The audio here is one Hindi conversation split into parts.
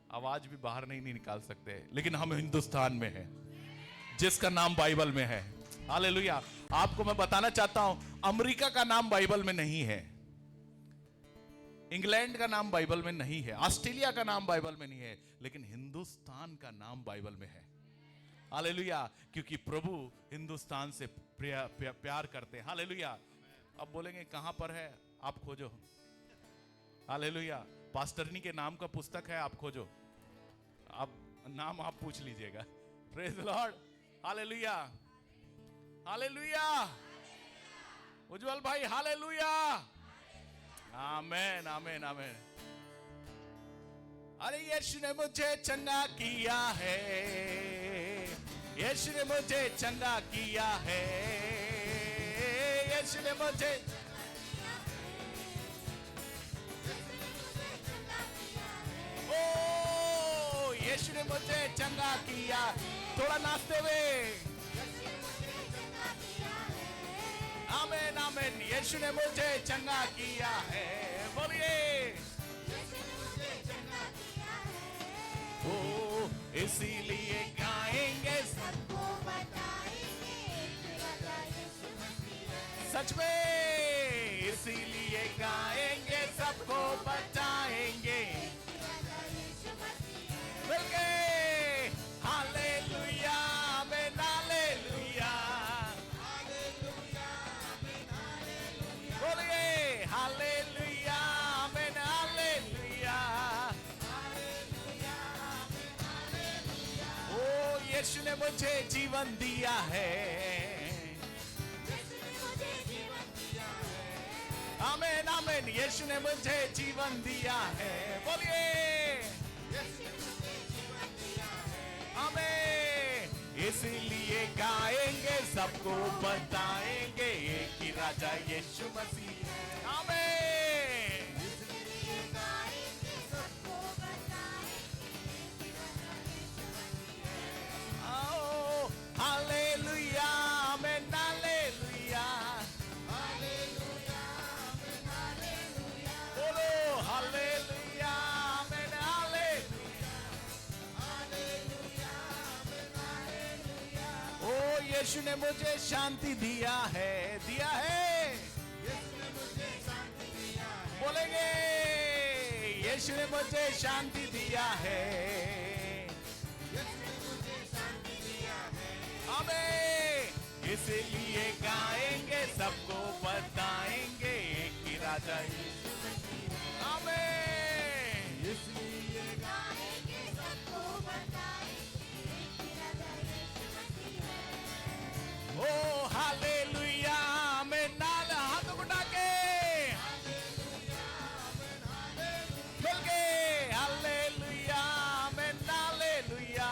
आवाज भी बाहर नहीं निकाल सकते, लेकिन हम हिंदुस्तान में हैं जिसका नाम बाइबल में है। हालेलुया। आपको मैं बताना चाहता हूं, अमेरिका का नाम बाइबल में नहीं है, इंग्लैंड का नाम बाइबल में नहीं है, ऑस्ट्रेलिया का नाम बाइबल में नहीं है, लेकिन हिंदुस्तान का नाम बाइबल में है। हालेलुया। क्योंकि प्रभु हिंदुस्तान से प्यार करते हैं। हालेलुया। अब बोलेंगे कहां पर है, आप खोजो। हालेलुया। पास्टरनी के नाम का पुस्तक है, आप खोजो, आप नाम आप पूछ लीजिएगा। Praise the Lord. Hallelujah. Hallelujah. Ujjwal भाई हालेलुया। आमेन आमेन आमेन। अरे यीशु ने मुझे चंगा किया है, यीशु ने मुझे चंगा किया है, यीशु ने मुझे यीशु ने मुझे चंगा किया। थोड़ा नाचते हुए आमेन आमेन। यीशु ने मुझे चंगा किया है, बोलिए। ओ इसीलिए गाएंगे, सबको बताएंगे, सच में इसीलिए गाएंगे, सबको बताएंगे। हालेलुया आमेन हालेलुया, बोलिए हालेलुया आमेन हालेलुया। ओ यीशु ने मुझे जीवन दिया है, आमेन आमेन। यीशु ने मुझे जीवन दिया है, बोलिए हमें। इसलिए गाएंगे, सबको बताएंगे, एक ही राजा यीशु मसीह। हमें इसलिए गाएंगे, सबको बताएंगे, आओ hallelujah amen hallelujah, hallelujah amen hallelujah, बोलो hallelujah amen hallelujah, hallelujah amen hallelujah. ओ यीशु ने मुझे शांति दिया है, दिया है, यीशु ने मुझे शांति दिया है, बोलेंगे यीशु ने मुझे शांति दिया है, यीशु ने मुझे शांति दिया है। हमें इसलिए गाएंगे, सबको बताएंगे, एक ही राजा यीशु मसीह। हमें इसलिए गाएंगे, सबको बताएंगे, एक ही राजा यीशु मसीह। ओ हालेलुया आमेन नाल हाथ उठा के बोल के हालेलुया आमेन हालेलुया,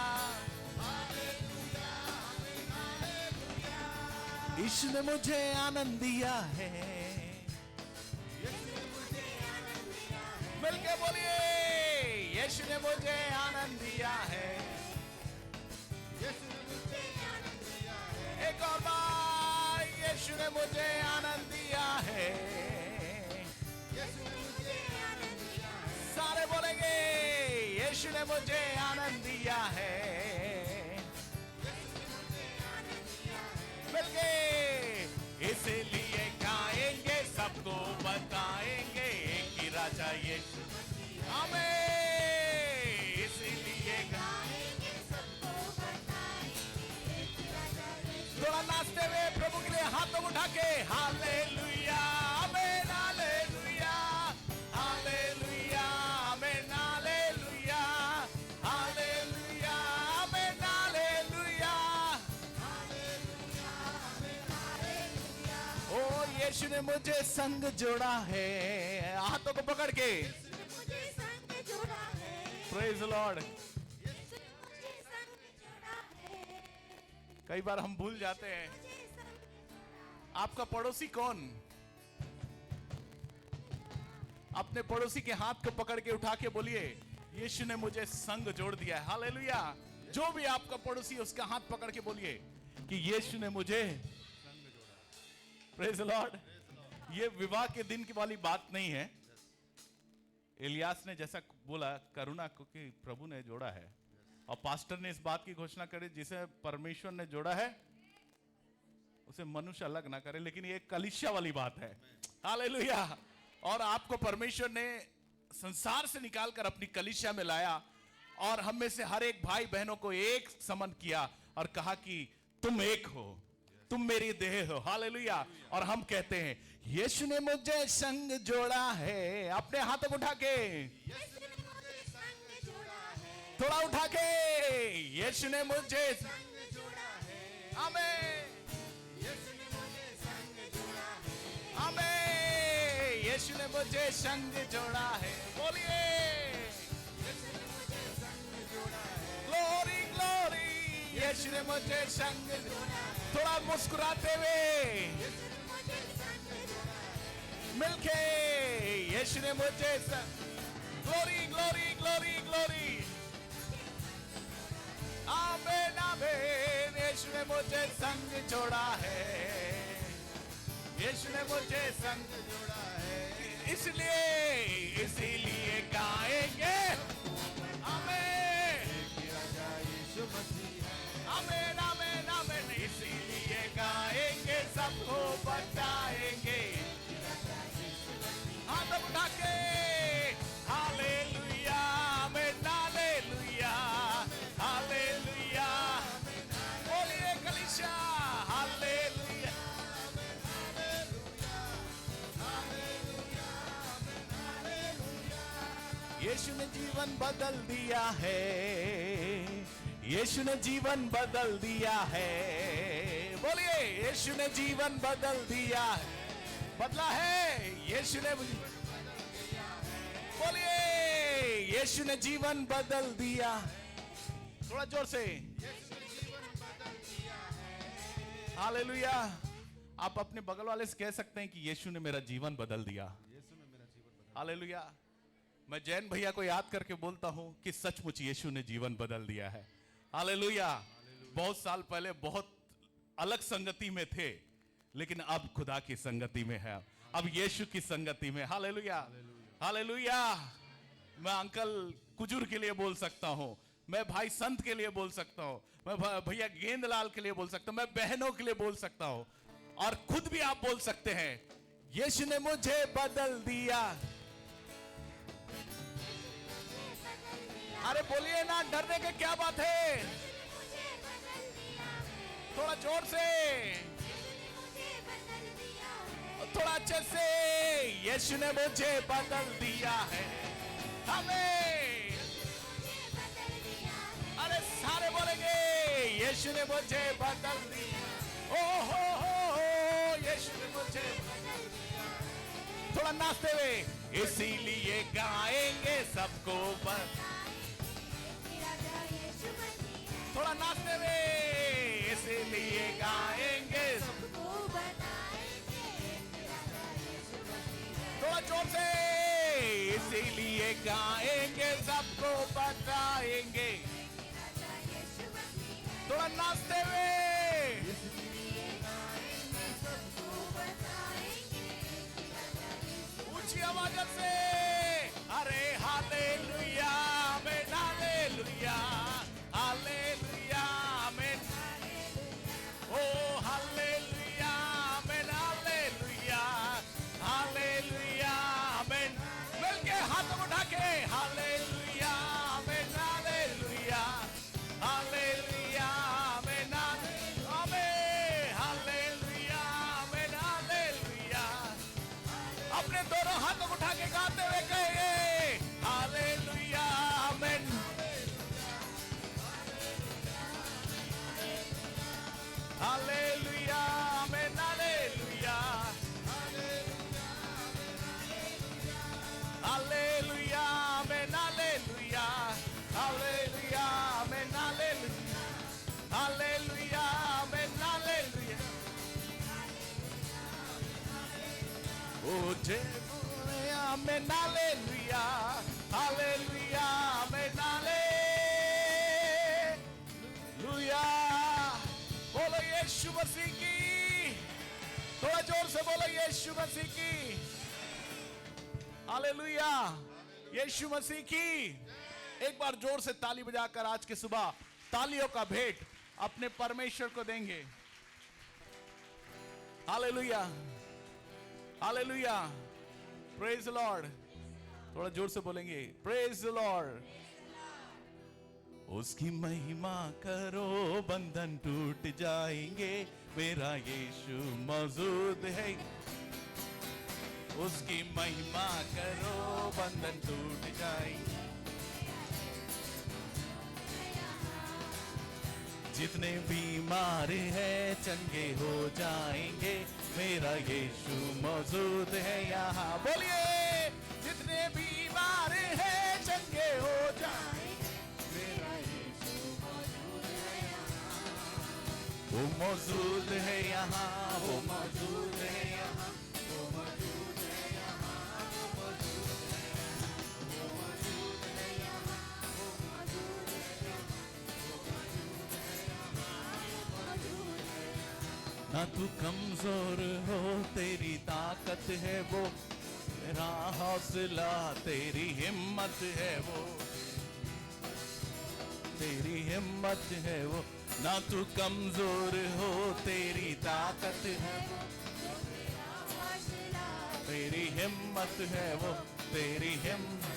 यीशु ने मुझे आनंद दिया है, मिल के बोलिए यीशु ने मुझे आनंद दिया है, एक और बार यीशु ने मुझे आनंद दिया है, सारे बोलेंगे यीशु ने मुझे आनंद दिया है, थोड़ा नाचते हुए प्रभु के लिए हाथों को उठा के hallelujah amen hallelujah hallelujah amen hallelujah hallelujah amen hallelujah ओ यीशु ने मुझे संग जोड़ा है हाथों को पकड़ के प्रेज द लॉर्ड। कई बार हम भूल जाते हैं आपका पड़ोसी कौन। अपने पड़ोसी के हाथ को पकड़ के उठा के बोलिए यीशु ने मुझे संग जोड़ दिया है हालेलुया। जो भी आपका पड़ोसी उसका हाथ पकड़ के बोलिए कि यीशु ने मुझे प्रेज द लॉर्ड। ये विवाह के दिन की वाली बात नहीं है। इलियास ने जैसा बोला करुणा को कि प्रभु ने जोड़ा है और पास्टर ने इस बात की घोषणा करी जिसे परमेश्वर ने जोड़ा है उसे मनुष्य अलग ना करे। लेकिन ये कलीसिया वाली बात है हालेलुया। और आपको परमेश्वर ने संसार से निकालकर अपनी कलीसिया में लाया और हम में से हर एक भाई बहनों को एक समन किया और कहा कि तुम एक हो तुम मेरी देह हो हालेलुया। और हम कहते हैं यीशु ने मुझे संग जोड़ा है अपने हाथों को उठा के थोड़ा उठा के यीशु ने मुझे आमेन आमेन यीशु ने मुझे संग जोड़ा है बोलिए ग्लोरी ग्लोरी यीशु ने मुझे संग थोड़ा मुस्कुराते हुए मिलके यीशु ने मुझे ग्लोरी ग्लोरी ग्लोरी ग्लोरी आमेन आमेन यीशु ने मुझे संग जोड़ा है यीशु ने मुझे संग जोड़ा है इसीलिए गाएंगे आमेन आमेन आमेन आमेन इसीलिए गाएंगे सबको बताएंगे हाथ उठा के हालेलुया आमेन हालेलुया हालेलुया बोलिए कलीसिया हालेलुया यीशु ने जीवन बदल दिया है यीशु ने जीवन बदल दिया है बोलिए यीशु ने जीवन बदल दिया है बदला है यीशु ने बोलिए यीशु ने जीवन बदल दिया थोड़ा जोर से हालेलुया। आप अपने बगल वाले से कह सकते हैं कि यीशु ने मेरा जीवन बदल दिया हालेलुया। मैं जैन भैया को याद करके बोलता हूं कि सचमुच यीशु ने जीवन बदल दिया है हालेलुया। बहुत साल पहले बहुत अलग संगति में थे लेकिन अब खुदा की संगति में है अब यीशु की संगति में हालेलुया हालेलुया। मैं अंकल कुजूर के लिए बोल सकता हूं मैं भाई संत के लिए बोल सकता हूं मैं भैया गेंदलाल के लिए बोल सकता हूं मैं बहनों के लिए बोल सकता हूं और खुद भी आप बोल सकते हैं यीशु ने मुझे बदल दिया। अरे बोलिए ना डरने की क्या बात है थोड़ा जोर से थोड़ा अच्छे से यीशु ने मुझे बदल दिया है हमें अरे सारे बोलेंगे यीशु ने मुझे बदल दिया ओ हो यीशु ने मुझे थोड़ा नाचते हुए इसीलिए गाएंगे सबको थोड़ा नाचते हुए इसीलिए गाएंगे थोड़ा जोर से इसीलिए गाएंगे सबको बताएंगे थोड़ा नाचते हुए ऊंची आवाज से अरे hallelujah amen hallelujah hallelujah amen ओ hallelujah amen hallelujah hallelujah amen मिलके हाथ उठा के hallelujah amen hallelujah hallelujah amen मुझे amen hallelujah hallelujah amen hallelujah. बोलो यीशु मसीह की, थोड़ा जोर से बोलो यीशु मसीह की हालेलुया, यीशु मसीह की। एक बार जोर से ताली बजाकर आज के सुबह तालियों का भेंट अपने परमेश्वर को देंगे। Hallelujah hallelujah, praise the Lord. थोड़ा जोर से बोलेंगे प्रेज द लॉर्ड। उसकी महिमा करो बंधन टूट जाएंगे, मेरा यीशु मौजूद है। उसकी महिमा करो बंधन टूट जाएंगे। जितने बीमार हैं चंगे हो जाएंगे, मेरा यीशु मौजूद है यहाँ। बोलिए जितने बीमार हैं चंगे हो जाएंगे, मेरा यीशु मौजूद है यहाँ। वो मौजूद है यहाँ, वो मौजूद है यहाँ, वो मौजूद है यहाँ, वो मौजूद है यहाँ, वो मौजूद है यहाँ, वो मौजूद है यहाँ, वो मौजूद है यहाँ, वो मौजूद है यहाँ। ना तू कमजोर हो, तेरी ताकत है वो, तेरा हौसला तेरी हिम्मत है वो, तेरी हिम्मत है वो। ना तू कमजोर हो, तेरी ताकत है वो, तेरी हिम्मत है वो, तेरी हिम्मत।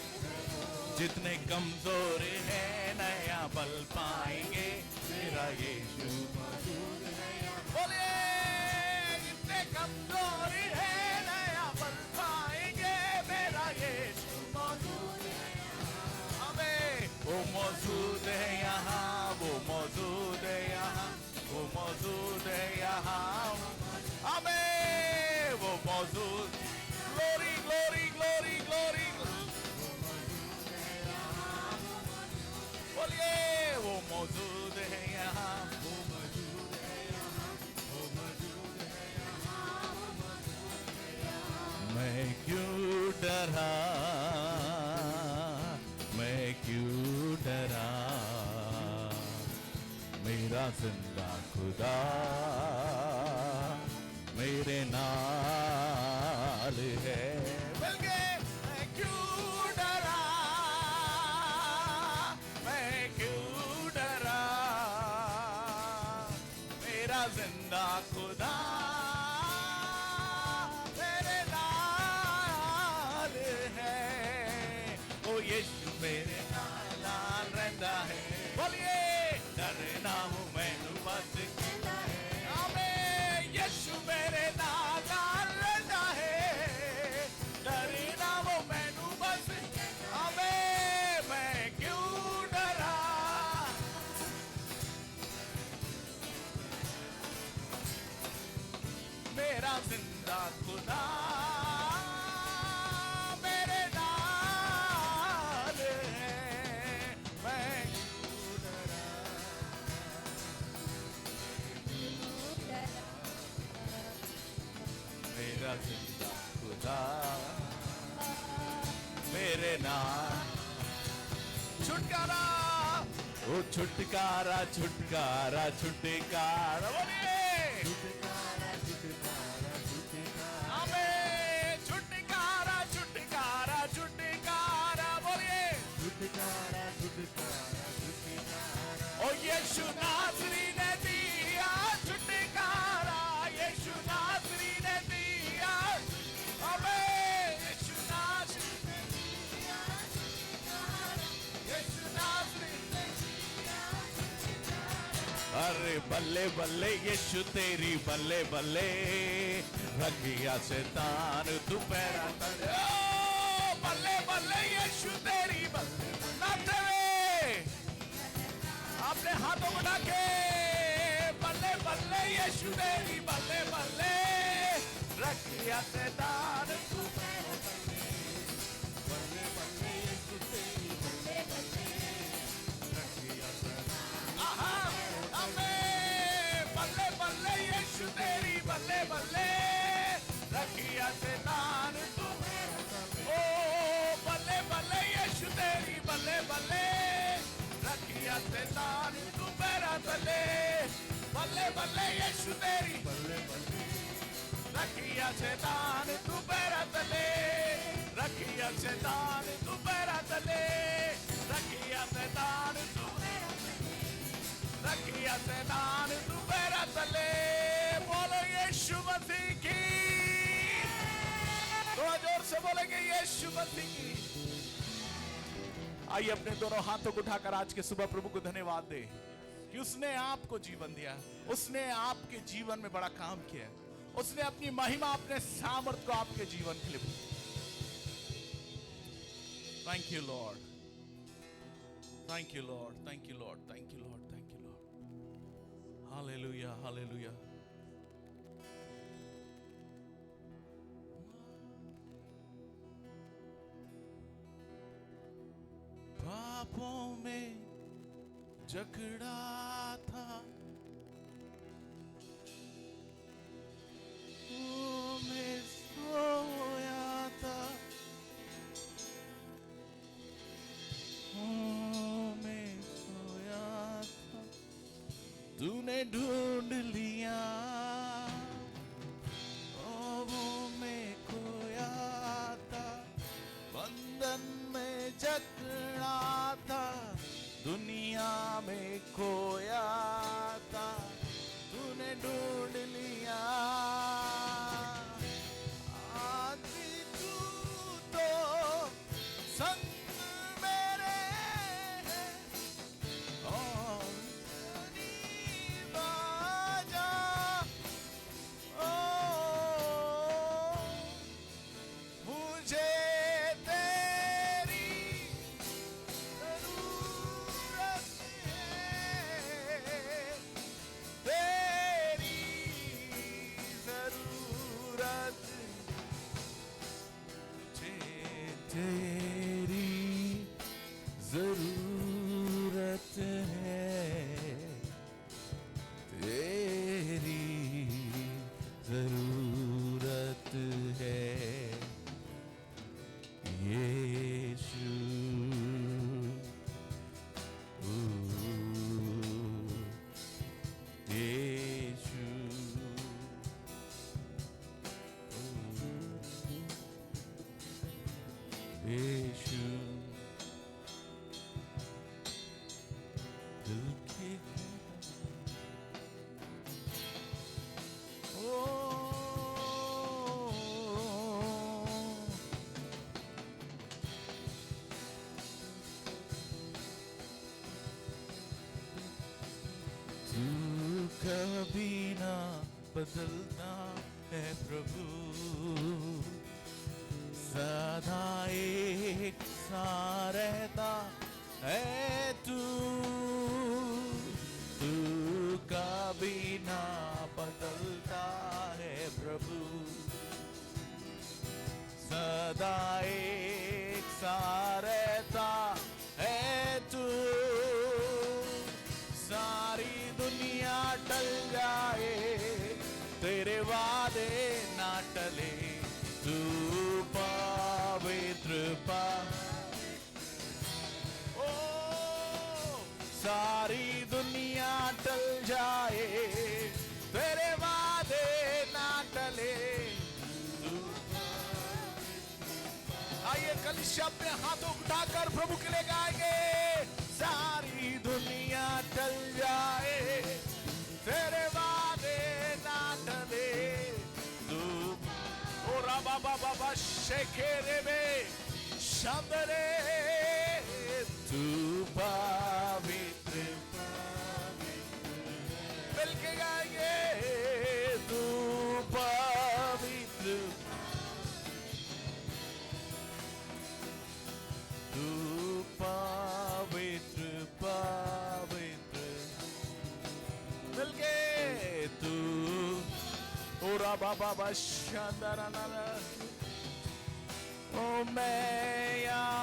जितने कमजोर हैं नया बल पाएंगे, मेरा यीशु मौजूद है। बोलिए जितने कमजोर हैं नया बल पाएंगे, मेरा यीशु मौजूद है। हमें वो मौजूद है यहाँ, वो मौजूद है यहाँ, वो मौजूद है यहाँ। हमें वो मौजूद, ग्लोरी ग्लोरी ग्लोरी ग्लोरी। बोलिए वो मौजूद है यहाँ, वो मौजूद है यहाँ, वो मौजूद है यहाँ, वो मौजूद है यहाँ। मैं क्यों डरा, मैं क्यों डरा, मेरा जिंदा खुदा मेरे नाल है। बल्कि मैं क्यों डरा, मैं क्यों डरा, मेरा जिंदा खुदा मेरे नाल है। ओ यीशु मेरे नाल रहता है। बोलिए डरना हूँ मैनू बस कहता है। आमीन, यीशु मेरे नाल रहता है, डरना वो मैनू बस। आमीन, मैं क्यों डरा, मेरा जिंदा खुदा मेरे नाल है। मैं क्यों डरा, मेरा जिंदा खुदा मेरे नाल। छुटकारा, ओ छुटकारा छुटकारा छुटकारा। बोलिए आमीन, छुटकारा छुटकारा छुटकारा। बोलिए ओ यीशु नासरी ने दिया छुटकारा, यीशु नासरी ने दिया। आमीन, यीशु नासरी ने दिया छुटकारा, यीशु नासरी ने दिया छुटकारा। अरे बल्ले बल्ले यीशु तेरी बल्ले बल्ले, रखिया शैतान तू पैरा तले। ओ बल्ले बल्ले यीशु तेरी बल्ले नाचे अपने हाथों उठा के। बल्ले बल्ले यीशु तेरी बल्ले बल्ले, रखिया शैतान तू पैरा तले। बल्ले बल्ले यीशु तेरी बल्ले बल्ले, रखिया शैतान। आहा आमीन, बल्ले बल्ले यीशु तेरी बल्ले बल्ले, रखिया शैतान शैतान तू पैरा तले, बल्ले बल्ले यीशु तेरी रखिया शैतान तू पैरा तले, रखिया शैतान तू पैरा तले, रखिया शैतान तू, रखिया शैतान तू पैरा तले। बोलो यीशु मसीह की, थोड़ा जोर से बोलेंगे यीशु मसीह की। आइए अपने दोनों हाथों को उठाकर आज के सुबह प्रभु को धन्यवाद दे कि उसने आपको जीवन दिया, उसने आपके जीवन में बड़ा काम किया, उसने अपनी महिमा अपने सामर्थ को आपके जीवन के लिए। Thank you Lord, thank you Lord, thank you Lord, thank you Lord, thank you Lord. Hallelujah, hallelujah. पापों में जकड़ा था, मैं सोया था, मैं सोया था, तूने ढूंढ लिया, वो मैं खोया था, बंधन में जकड़ा था, दुनिया में खोया था, तूने ढूंढ लिया। आज तू तो संग मेरे है और बाजा, ओ मुझे तेरी जरूरत है, तेरी जरूरत, मुझे तेरी जरूरत है, तेरी जरूरत है यीशु। यीशु, यीशु, दिल के ओ तू कभी ना बदलना है प्रभु, सदा एक सा रहता है तू, तू कभी ना बदलता है प्रभु, सदा एक सा रहता है तू, सारी दुनिया टल जाए तेरे वादे ना टले, तू पवित्र ओ सारी दुनिया टल जाए तेरे वादे ना टले, तू। आइए कलिसिया अपने हाथों उठाकर प्रभु के लिए गाएंगे। सारी दुनिया टल जाए तेरे वादे ना टले, तू। ओ राबा बाबा बा शेखेरे में शंदरे, तू पवित्र, मिलके गाएंगे, तू पवित्र, तू पवित्र, पवित्र, मिलके तू। ओ राबा बाबा शंदरा नाना, ओ मैं यहाँ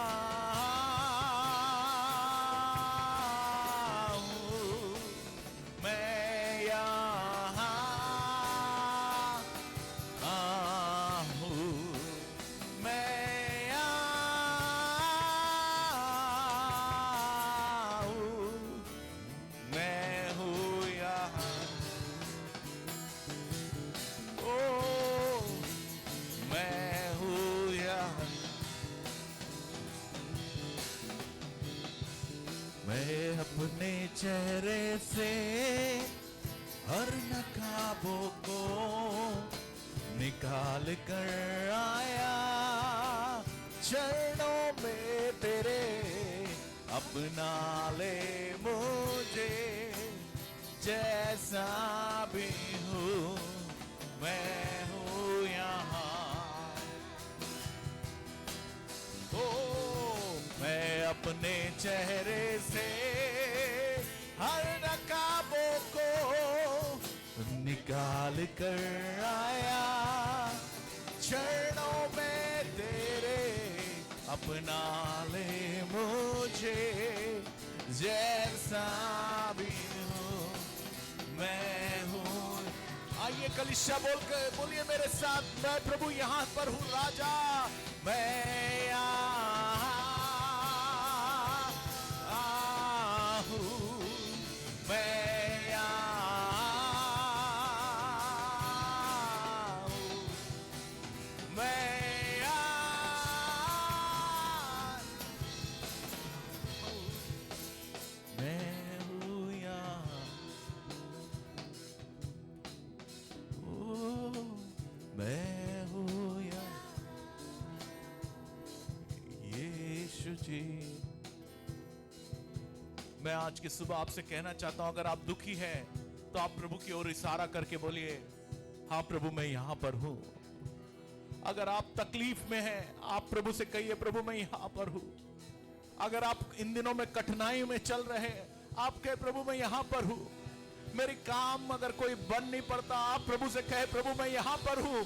हूँ, मैं यहाँ हूँ, मैं यहाँ हूँ, से हर नकाबों को निकाल कर आया, चरणों में तेरे अपना ले मुझे, जैसा भी हूँ मैं हूँ यहाँ। ओ मैं अपने चेहरे से हर नकाबों को निकाल कर आया, चरणों में तेरे अपना ले मुझे, जैसा भी हूँ मैं हूँ। आइए कलीसिया बोलिए मेरे साथ, मैं प्रभु यहाँ पर हूँ राजा, मैं यहाँ हूँ, मैं यहाँ हूँ, मैं यहाँ, मैं हूँ यहाँ, ओ मैं हूँ यहाँ। यीशु जी, मैं आज की सुबह आपसे कहना चाहता हूं, अगर आप दुखी हैं तो आप प्रभु की ओर इशारा करके बोलिए, हाँ प्रभु मैं यहां पर हूं। अगर आप तकलीफ में हैं, आप प्रभु से कहिए, प्रभु मैं यहां पर हूं। अगर आप इन दिनों में कठिनाई में चल रहे हैं, आप कहे प्रभु मैं यहां पर हूं। मेरी काम अगर कोई बन नहीं पड़ता, आप प्रभु से कहे प्रभु मैं यहां पर हूं,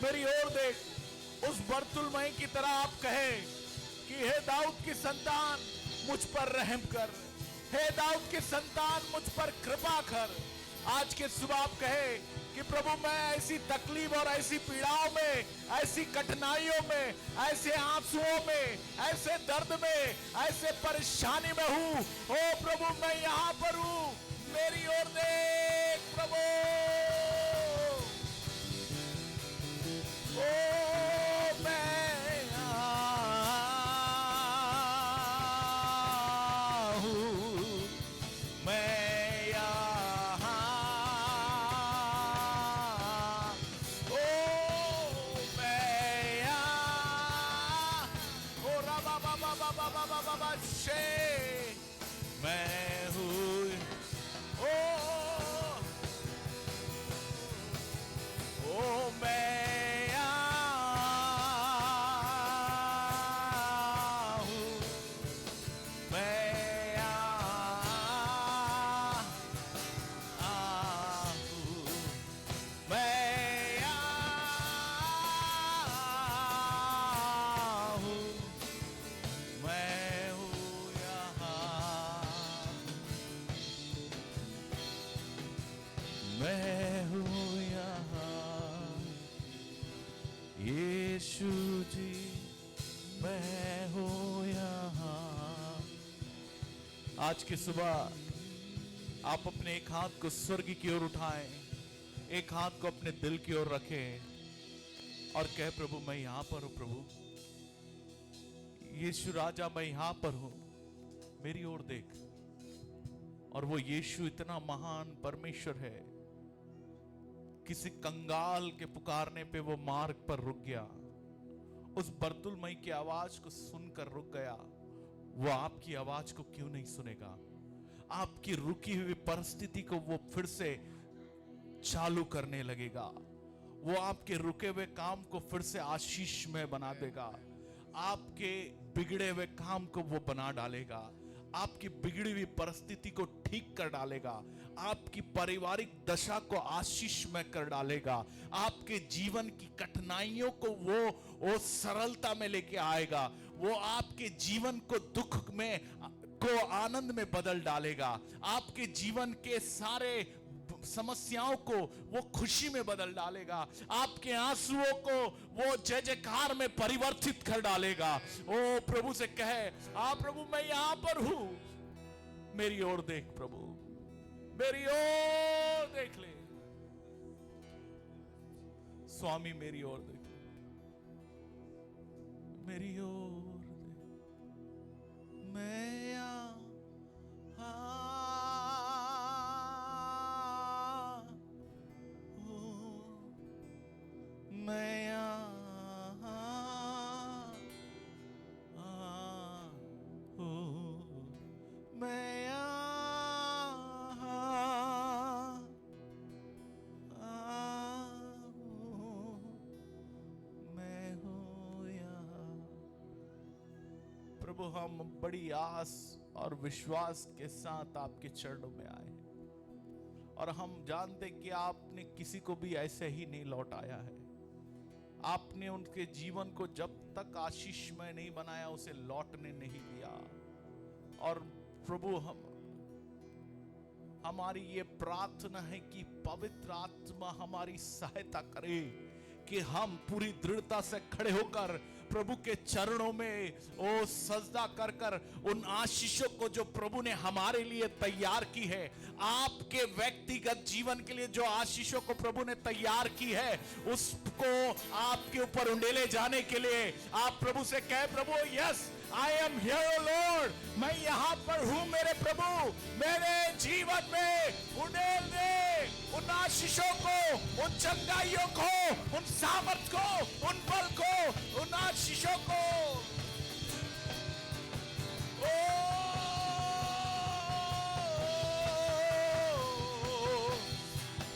मेरी ओर देख। उस बरतुलमई की तरह आप कहे कि हे दाऊद की संतान मुझ पर रहम कर, हे दाऊद की संतान मुझ पर कृपा कर। आज के सुबह आप कहे कि प्रभु मैं ऐसी तकलीफ और ऐसी पीड़ाओं में, ऐसी कठिनाइयों में, ऐसे आंसुओं में, ऐसे दर्द में, ऐसे परेशानी में हूं। ओ प्रभु मैं यहां पर हूं, मेरी ओर देख प्रभु। ओ मैं यहाँ हूं, मैं यहाँ, ओ मैं यहाँ, ओ रबा बाबा बाबा बाबा बाबा शे, मैं हूँ, ओ मैं यहाँ हूँ, मैं यहाँ हूँ, मैं यहाँ हूँ, मैं हूँ यहाँ, मैं हूँ यहाँ। यीशु जी मैं हूँ यहाँ। आज की सुबह आप अपने एक हाथ को स्वर्ग की ओर उठाएं, एक हाथ को अपने दिल की ओर रखें और कहे प्रभु मैं यहाँ पर हूँ। प्रभु यीशु राजा मैं यहाँ पर हूँ, मेरी ओर देख। और वो यीशु इतना महान परमेश्वर है, किसी कंगाल के पुकारने पे वो मार्ग पर रुक गया, उस बरतुलमई की आवाज को सुनकर रुक गया। वो आपकी आवाज को क्यों नहीं सुनेगा? आपकी रुकी हुई परिस्थिति को वो फिर से चालू करने लगेगा। वो आपके रुके हुए काम को फिर से आशीष में बना देगा। आपके बिगड़े हुए काम को वो बना डालेगा। आपकी बिगड़ी हुई परिस्थिति को ठीक कर डालेगा। आपकी पारिवारिक दशा को आशीष में कर डालेगा। आपके जीवन की कठिनाइयों को वो सरलता में लेके आएगा। वो आपके जीवन को दुख में को आनंद में बदल डालेगा। आपके जीवन के सारे समस्याओं को वो खुशी में बदल डालेगा। आपके आंसुओं को वो जय जयकार में परिवर्तित कर डालेगा। ओ प्रभु से कहे, हाँ प्रभु मैं यहां पर हूं, मेरी ओर देख प्रभु, मेरी ओर देख ले स्वामी, मेरी ओर देख, मेरी ओर देख। मैं यहाँ प्रभु हम बड़ी आस और विश्वास के साथ आपके चरणों में आए हैं और हम जानते कि आपने किसी को भी ऐसे ही नहीं लौटाया है। आपने उनके जीवन को जब तक आशीषमय नहीं बनाया उसे लौटने नहीं दिया। और प्रभु हमारी ये प्रार्थना है कि पवित्र आत्मा हमारी सहायता करे कि हम पूरी दृढ़ता से खड़े होकर प्रभु के चरणों में ओ सजदा कर कर उन आशीषों को जो प्रभु ने हमारे लिए तैयार की है, आपके व्यक्तिगत जीवन के लिए जो आशीषों को प्रभु ने तैयार की है, उसको आपके ऊपर उंडेले जाने के लिए आप प्रभु से कहे, प्रभु yes I am here O Lord, मैं यहां पर हूं मेरे प्रभु, मेरे जीवन में उंडेल दे उन आशीषों को, उन चंगाइयों को, उन सामर्थ को, उन बल को, उन आशीषों को।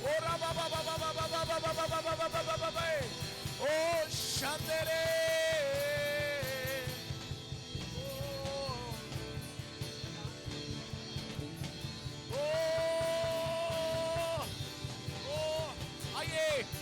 ओ रा बा बा बा बा बा बा बा बा बा बा बा बा बा, ओ शांदरे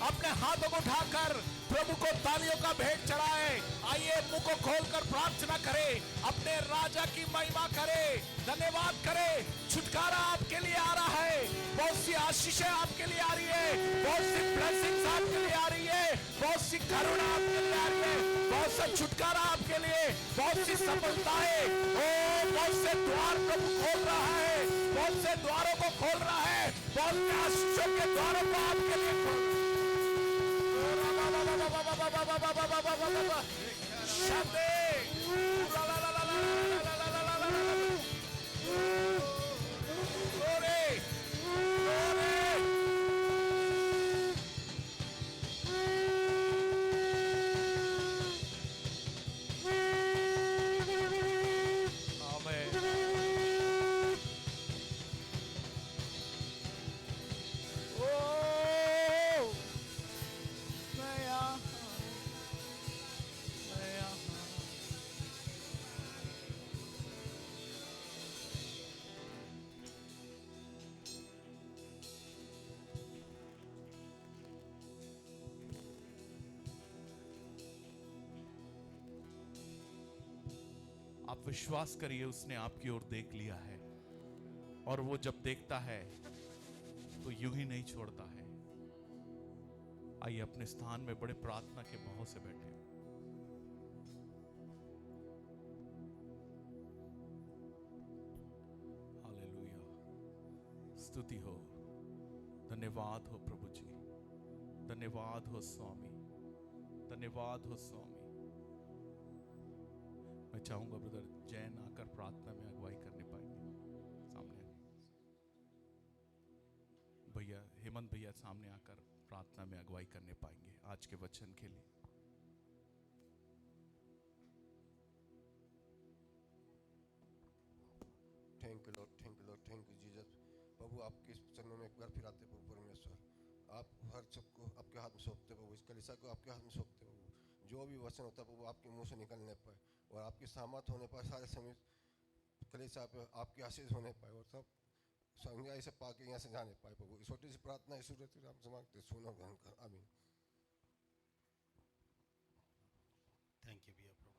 अपने हाथों को उठाकर प्रभु को तालियों का भेंट चढ़ाए। आइए मुंह को खोलकर प्रार्थना करें, अपने राजा की महिमा करें, धन्यवाद करें। छुटकारा आपके लिए आ रहा है, बहुत सी आशीषें आपके लिए आ रही है, बहुत सी ब्लेसिंग्स आपके लिए आ रही है, बहुत सी करुणा आपके लिए आ रही है, बहुत सा छुटकारा आपके लिए, बहुत सी सफलताएं, ओ बहुत से द्वार प्रभु खोल रहा है, बहुत से द्वारों को खोल रहा है, बहुत से आशीषों के द्वारों को आपके लिए खोल आप विश्वास करिए, उसने आपकी ओर देख लिया है और वो जब देखता है तो यूं ही नहीं छोड़ता है। आइए अपने स्थान में बड़े प्रार्थना के भाव से बैठे। हालेलुया, स्तुति हो, धन्यवाद हो प्रभु जी, धन्यवाद हो स्वामी, धन्यवाद हो स्वामी। मैं चाहूंगा ब्रदर जैन आकर प्रार्थना में अगुवाई करने पाएंगे। सामने भैया हेमंत भैया सामने आकर प्रार्थना में अगुवाई करने पाएंगे आज के वचन के लिए। Thank you Lord, thank you Lord, thank you Jesus. प्रभु आपके चरणों में एक बार फिर आते प्रभु परमेश्वर, आप हर सबको आपके हाथ में सौंपते प्रभु, इस कलीसिया को आपके हाथ में सौंपते प्रभु। जो भी वचन होता है प्रभु आपके मुंह से निकलने पाए और आपकी सामर्थ होने पर सारे समय कलीसिया पे आपकी आशीष होने पाए और सब संज्ञा से पाके यहाँ से जाने पाए प्रभु। इस छोटी सी प्रार्थना इस सूरत में आपसे मांगते, सुनो ग्रहण कर, आमीन। थैंक यू भैया प्रभु।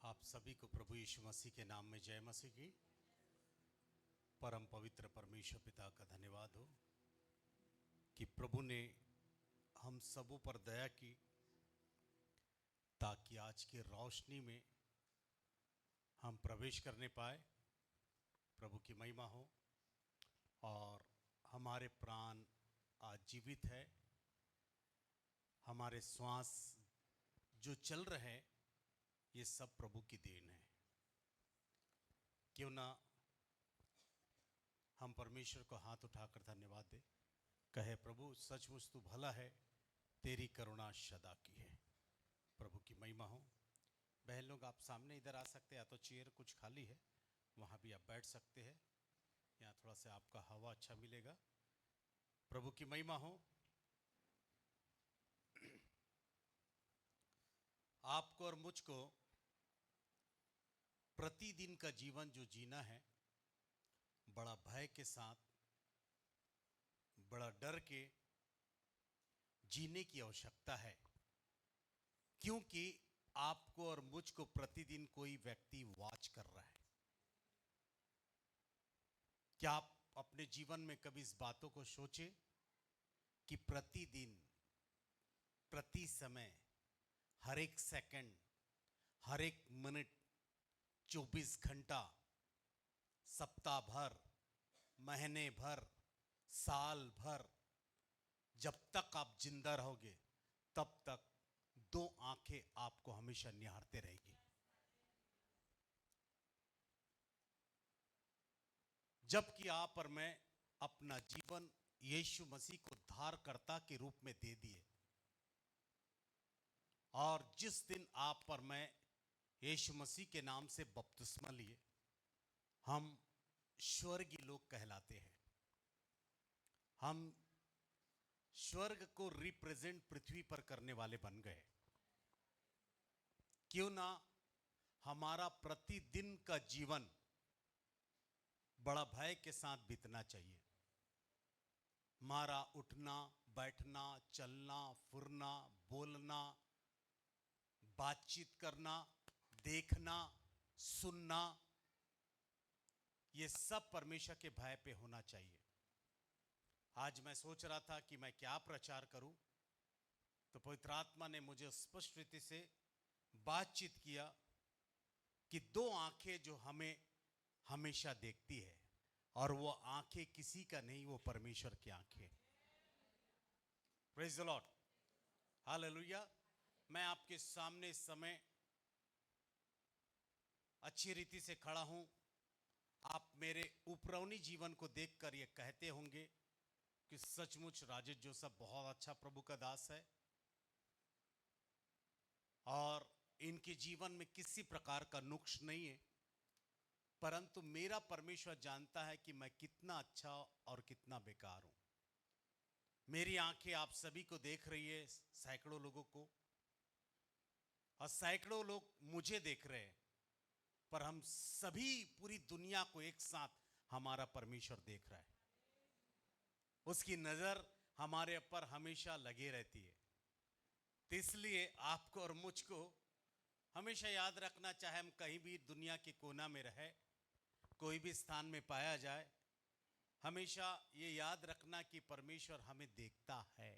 आप सभी को प्रभु यीशु मसीह के नाम में जय मसीह की। परम पवित्र परमेश्वर पिता का धन्यवाद हो कि प्रभु ने हम सबों पर दया की ताकि आज की रोशनी में हम प्रवेश करने पाए। प्रभु की महिमा हो और हमारे प्राण आज जीवित है, हमारे श्वास जो चल रहे हैं ये सब प्रभु की देन है। क्यों ना हम परमेश्वर को हाथ उठाकर धन्यवाद दें, कहे प्रभु सचमुच तू भला है, तेरी करुणा सदा की है। प्रभु की महिमा हो। बहन लोग आप सामने इधर आ सकते हैं, या तो चेयर कुछ खाली है वहाँ भी आप बैठ सकते हैं, यहाँ थोड़ा सा आपका हवा अच्छा मिलेगा। प्रभु की महिमा हो। आपको और मुझको प्रतिदिन का जीवन जो जीना है, बड़ा भय के साथ, बड़ा डर के जीने की आवश्यकता है, क्योंकि आपको और मुझको प्रतिदिन कोई व्यक्ति वॉच कर रहा है। क्या आप अपने जीवन में कभी इस बातों को सोचे कि प्रतिदिन, प्रति समय, हर एक सेकंड, हर एक मिनट, 24 घंटा, सप्ताह भर, महीने भर, साल भर, जब तक आप जिंदा रहोगे तब तक दो आंखें आपको हमेशा निहारते रहेगी। जबकि आप और मैं अपना जीवन यीशु मसीह को उद्धारकर्ता के रूप में दे दिए, और जिस दिन आप और मैं यीशु मसीह के नाम से बपतिस्मा लिए, हम स्वर्गीय लोग कहलाते हैं। हम स्वर्ग को रिप्रेजेंट पृथ्वी पर करने वाले बन गए। क्यों ना हमारा प्रतिदिन का जीवन बड़ा भय के साथ बीतना चाहिए। हमारा उठना, बैठना, चलना, फिरना, बोलना, बातचीत करना, देखना, सुनना, ये सब परमेश्वर के भय पे होना चाहिए। आज मैं सोच रहा था कि मैं क्या प्रचार करूं, तो पवित्र आत्मा ने मुझे स्पष्ट रीति से बातचीत किया कि दो आंखें जो हमें हमेशा देखती है, और वो आंखें किसी का नहीं, वो परमेश्वर की आंखें। Praise the Lord, hallelujah. मैं आपके सामने इस समय अच्छी रीति से खड़ा हूं। आप मेरे उपरौनी जीवन को देखकर ये कहते होंगे कि सचमुच राजेश जोसेफ बहुत अच्छा प्रभु का दास है, और इनके जीवन में किसी प्रकार का नुक्स नहीं है। परंतु मेरा परमेश्वर जानता है कि मैं कितना अच्छा और कितना बेकार हूं। मेरी आंखें आप सभी को देख रही है, सैकड़ों लोगों को, और सैकड़ों लोग मुझे देख रहे हैं, पर हम सभी, पूरी दुनिया को एक साथ हमारा परमेश्वर देख रहा है। उसकी नजर हमारे ऊपर हमेशा लगी रहती है। तो इसलिए आपको और मुझको हमेशा याद रखना, चाहे हम कहीं भी दुनिया के कोना में रहे, कोई भी स्थान में पाया जाए, हमेशा ये याद रखना कि परमेश्वर हमें देखता है।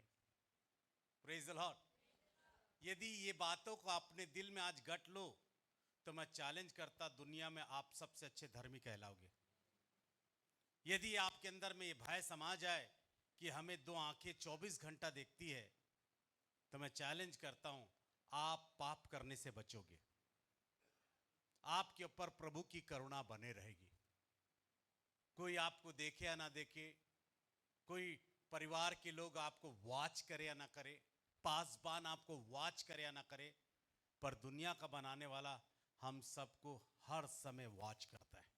Praise the Lord. यदि ये बातों को अपने दिल में आज गट लो, तो मैं चैलेंज करता, दुनिया में आप सबसे अच्छे धर्मी कहलाओगे। यदि आपके अंदर में ये भय समा जाए कि हमें दो आंखें 24 घंटा देखती है, तो मैं चैलेंज करता हूं, आप पाप करने से बचोगे। आपके ऊपर प्रभु की करुणा बने रहेगी। कोई आपको देखे या ना देखे, कोई परिवार के लोग आपको वॉच करे या ना करे, पासबान आपको वॉच करे या ना करे, पर दुनिया का बनाने वाला हम सबको हर समय वॉच करता है,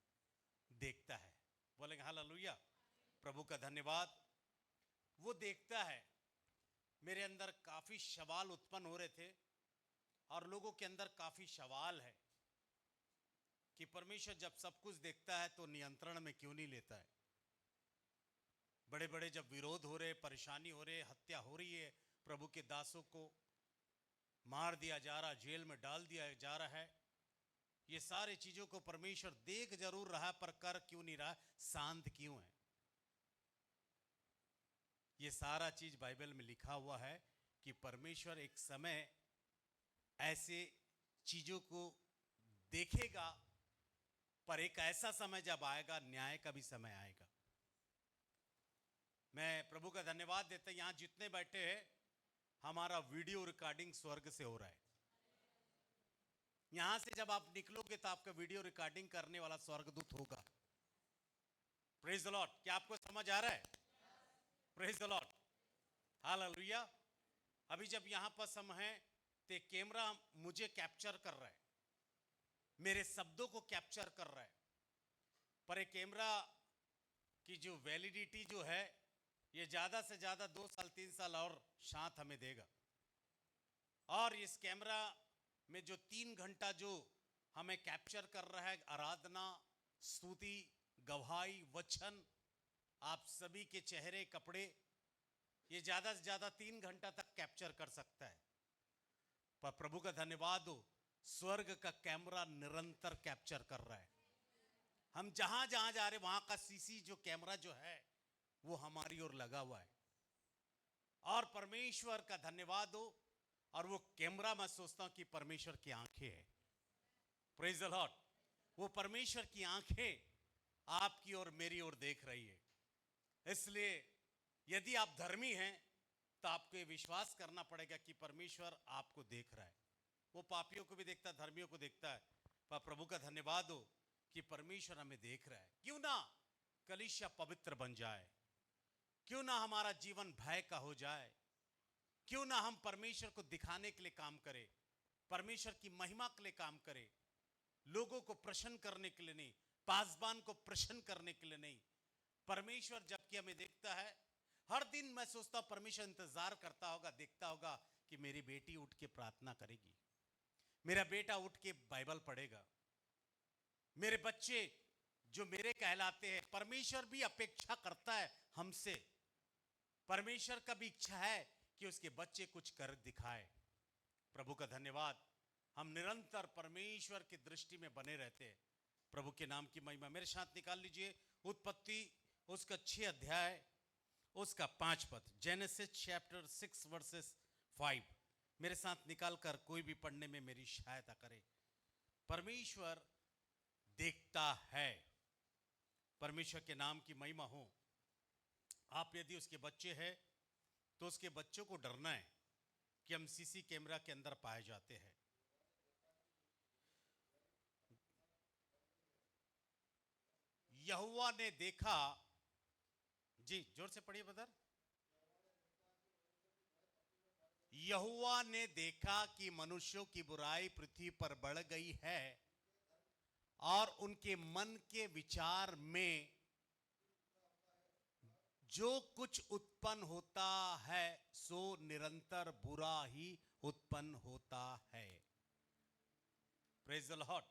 देखता है। बोलेंगे हालेलुया, प्रभु का धन्यवाद। वो देखता है। मेरे अंदर काफी सवाल उत्पन्न हो रहे थे, और लोगों के अंदर काफी सवाल है कि परमेश्वर जब सब कुछ देखता है तो नियंत्रण में क्यों नहीं लेता है। बड़े बड़े जब विरोध हो रहे, परेशानी हो रहे, हत्या हो रही है, प्रभु के दासों को मार दिया जा रहा, जेल में डाल दिया जा रहा है, ये सारी चीजों को परमेश्वर देख जरूर रहा, पर कर क्यों नहीं रहा, शांत क्यों है। ये सारा चीज बाइबल में लिखा हुआ है कि परमेश्वर एक समय ऐसे चीजों को देखेगा, पर एक ऐसा समय जब आएगा, न्याय का भी समय आएगा। मैं प्रभु का धन्यवाद देता, यहां जितने बैठे हैं, हमारा वीडियो रिकॉर्डिंग स्वर्ग से हो रहा है। यहां से जब आप निकलोगे तो आपका वीडियो रिकॉर्डिंग करने वाला स्वर्गदूत होगा। Praise the Lord. क्या आपको समझ आ रहा है? Praise the Lord, hallelujah. अभी जब यहां पर हम हैं तो कैमरा मुझे कैप्चर कर रहा है, मेरे शब्दों को कैप्चर कर रहा है, पर एक कैमरा की जो वैलिडिटी जो है ये ज्यादा से ज्यादा 2 साल 3 साल और साथ हमें देगा। और इस कैमरा में जो 3 घंटा जो हमें कैप्चर कर रहा है, आराधना, स्तुति, गवाही, वचन, आप सभी के चेहरे, कपड़े, ये ज्यादा से ज्यादा 3 घंटा तक कैप्चर कर सकता है। पर प्रभु का धन्यवाद हो, स्वर्ग का कैमरा निरंतर कैप्चर कर रहा है। हम जहां जहां जा रहे वहां का सीसी जो कैमरा जो है वो हमारी ओर लगा हुआ है। और परमेश्वर का धन्यवाद हो, और वो कैमरा मैं सोचता हूं कि परमेश्वर की आंखें हैं। Praise the Lord. वो परमेश्वर की आंखें आपकी और मेरी ओर देख रही है। इसलिए यदि आप धर्मी हैं तो आपको ये विश्वास करना पड़ेगा कि परमेश्वर आपको देख रहा है। वो पापियों को भी देखता है, धर्मियों को देखता है, पर प्रभु का धन्यवाद हो कि परमेश्वर हमें देख रहा है। क्यों ना कलीसिया पवित्र बन जाए, क्यों ना हमारा जीवन भय का हो जाए, क्यों ना हम परमेश्वर को दिखाने के लिए काम करें, परमेश्वर की महिमा के लिए काम करें, लोगों को प्रसन्न करने के लिए नहीं, पासबान को प्रसन्न करने के लिए नहीं। परमेश्वर जबकि हमें देखता है, हर दिन मैं सोचता हूं परमेश्वर इंतजार करता होगा, देखता होगा कि मेरी बेटी उठ के प्रार्थना करेगी, मेरा बेटा उठ के बाइबल पढ़ेगा, मेरे बच्चे जो मेरे कहलाते हैं। परमेश्वर भी अपेक्षा करता है हमसे। परमेश्वर का भी इच्छा है कि उसके बच्चे कुछ कर दिखाए। प्रभु का धन्यवाद, हम निरंतर परमेश्वर की दृष्टि में बने रहते हैं। प्रभु के नाम की महिमा। मेरे साथ निकाल लीजिए उत्पत्ति उसका 6 अध्याय उसका 5 पद, जेनेसिस चैप्टर 6 वर्सेस 5। मेरे साथ निकाल कर कोई भी पढ़ने में मेरी सहायता करे। परमेश्वर देखता है। परमेश्वर के नाम की महिमा हो। आप यदि उसके बच्चे हैं तो उसके बच्चों को डरना है कि हम सीसी कैमरा के अंदर पाए जाते हैं। यहोवा ने देखा, जी जोर से पढ़िए ब्रदर। यहोवा ने देखा कि मनुष्यों की बुराई पृथ्वी पर बढ़ गई है और उनके मन के विचार में जो कुछ उत्पन्न होता है सो निरंतर बुरा ही उत्पन्न होता है। Praise the Lord.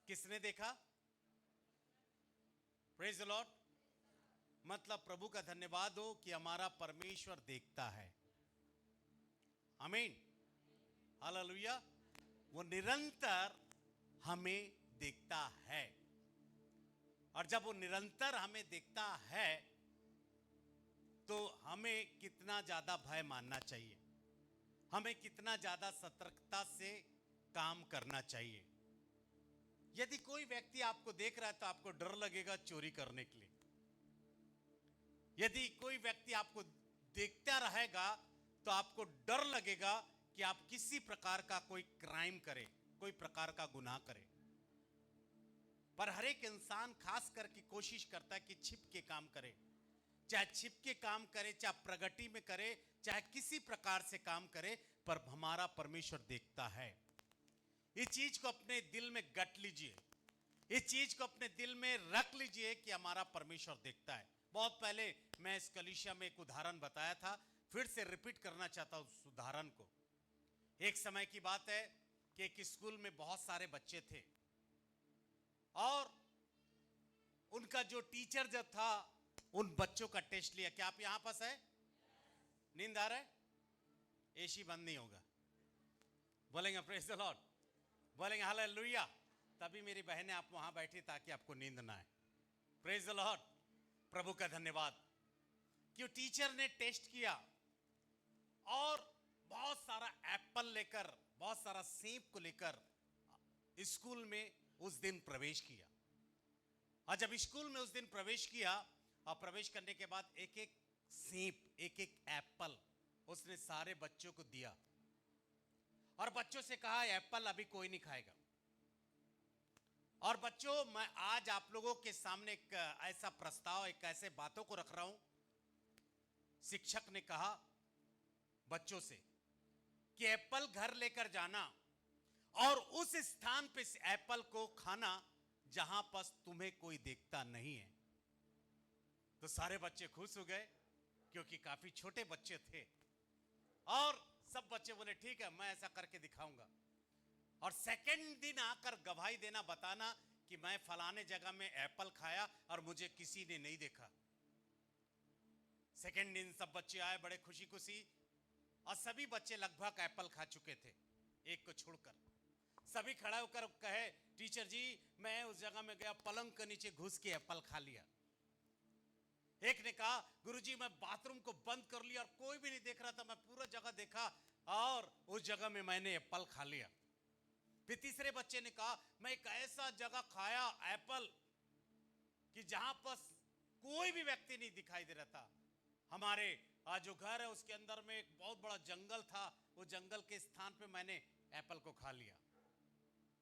किसने देखा? Praise the Lord. मतलब प्रभु का धन्यवाद हो कि हमारा परमेश्वर देखता है। आमीन, हालेलुया। वो निरंतर हमें देखता है, और जब वो निरंतर हमें देखता है तो हमें कितना ज्यादा भय मानना चाहिए, हमें कितना ज्यादा सतर्कता से काम करना चाहिए। यदि कोई व्यक्ति आपको देख रहा है तो आपको डर लगेगा चोरी करने के लिए। यदि कोई व्यक्ति आपको देखता रहेगा तो आपको डर लगेगा कि आप किसी प्रकार का कोई क्राइम करें, कोई प्रकार का गुनाह करें। पर हर एक इंसान खास करके कोशिश करता है कि छिप के काम करे, चाहे छिप के काम करे, चाहे प्रगति में करे, चाहे किसी प्रकार से काम करे, पर हमारा परमेश्वर देखता है। इस चीज को अपने दिल में गट लीजिए, इस चीज को अपने दिल में रख लीजिए कि हमारा परमेश्वर देखता है। बहुत पहले मैं इस कलीसिया में एक उदाहरण बताया था, फिर से रिपीट करना चाहता हूं उस उदाहरण को। एक समय की बात है कि एक स्कूल में बहुत सारे बच्चे थे और उनका जो टीचर जो था उन बच्चों का टेस्ट लिया। क्या आप यहां पास है? नींद आ रहा है? एसी बंद नहीं होगा। बोलेंगे प्रेज द लॉर्ड, बोलेंगे हालेलुया। तभी मेरी बहनें आप वहां बैठी ताकि आपको नींद ना आए। Praise the Lord. प्रभु का धन्यवाद कि टीचर ने टेस्ट किया और बहुत सारा एप्पल लेकर, बहुत सारा सेब को लेकर स्कूल में उस दिन प्रवेश किया। और जब स्कूल में उस दिन प्रवेश किया और प्रवेश करने के बाद एक एक सेब, एक एक एप्पल उसने सारे बच्चों को दिया और बच्चों से कहा एप्पल अभी कोई नहीं खाएगा, और बच्चों, मैं आज आप लोगों के सामने एक ऐसा प्रस्ताव, एक ऐसे बातों को रख रहा हूं। शिक्षक ने कहा बच्चों से कि एप्पल घर लेकर जाना और उस स्थान पे इस एप्पल को खाना जहां पर तुम्हें कोई देखता नहीं है। तो सारे बच्चे खुश हो गए, क्योंकि काफी छोटे बच्चे थे। और सब बच्चे बोले ठीक है, मैं ऐसा करके दिखाऊंगा। और सेकंड दिन आकर गवाही देना, बताना कि मैं फलाने जगह में एप्पल खाया और मुझे किसी ने नहीं देखा। सेकंड दिन सब बच्चे आए बड़े खुशी खुशी, और सभी बच्चे लगभग एप्पल खा चुके थे, एक को छोड़कर। सभी खड़ा होकर कहे, टीचर जी मैं उस जगह में गया, पलंग के नीचे घुस के एप्पल खा लिया। एक ने कहा, गुरुजी मैं बाथरूम को बंद कर लिया और कोई भी नहीं देख रहा था, मैं पूरा जगह देखा और उस जगह में मैंने एप्पल खा लिया। फिर तीसरे बच्चे ने कहा, मैं एक ऐसा जगह खाया एप्पल कि जहां पर कोई भी व्यक्ति नहीं दिखाई दे रहा था। हमारे आज जो घर है उसके अंदर में एक बहुत बड़ा जंगल था, वो जंगल के स्थान पे मैंने एप्पल को खा लिया।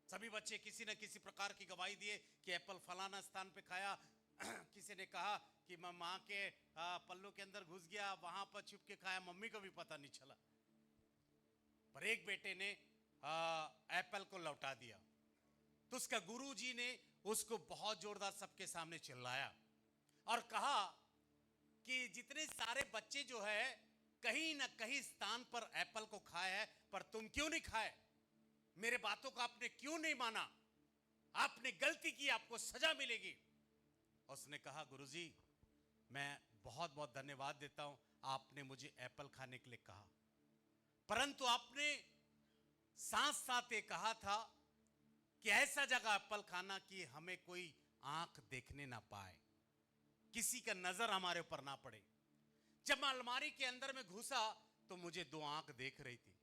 सभी बच्चे किसी न किसी प्रकार की गवाही दिए कि एप्पल फलाना स्थान पे खाया। किसी ने कहा कि मैं माँ के पल्लू के अंदर घुस गया, वहां पर छुप के खाया, मम्मी को भी पता नहीं चला। पर एक बेटे ने एप्पल को लौटा दिया, तो उसका गुरुजी ने उसको बहुत जोरदार सबके सामने चिल्लाया और कहा कि जितने सारे बच्चे जो है कहीं ना कहीं स्थान पर एप्पल को खाए है, पर तुम क्यों नहीं खाए? मेरे बातों को आपने क्यों नहीं माना? आपने गलती की, आपको सजा मिलेगी। उसने कहा, गुरुजी मैं बहुत बहुत धन्यवाद देता हूं, आपने मुझे एप्पल खाने के लिए कहा, परंतु आपने साथ साथ ये कहा था कि ऐसा जगह एप्पल खाना कि हमें कोई आंख देखने ना पाए, किसी का नजर हमारे ऊपर ना पड़े। जब मैं अलमारी के अंदर में घुसा तो मुझे दो आंख देख रही थी।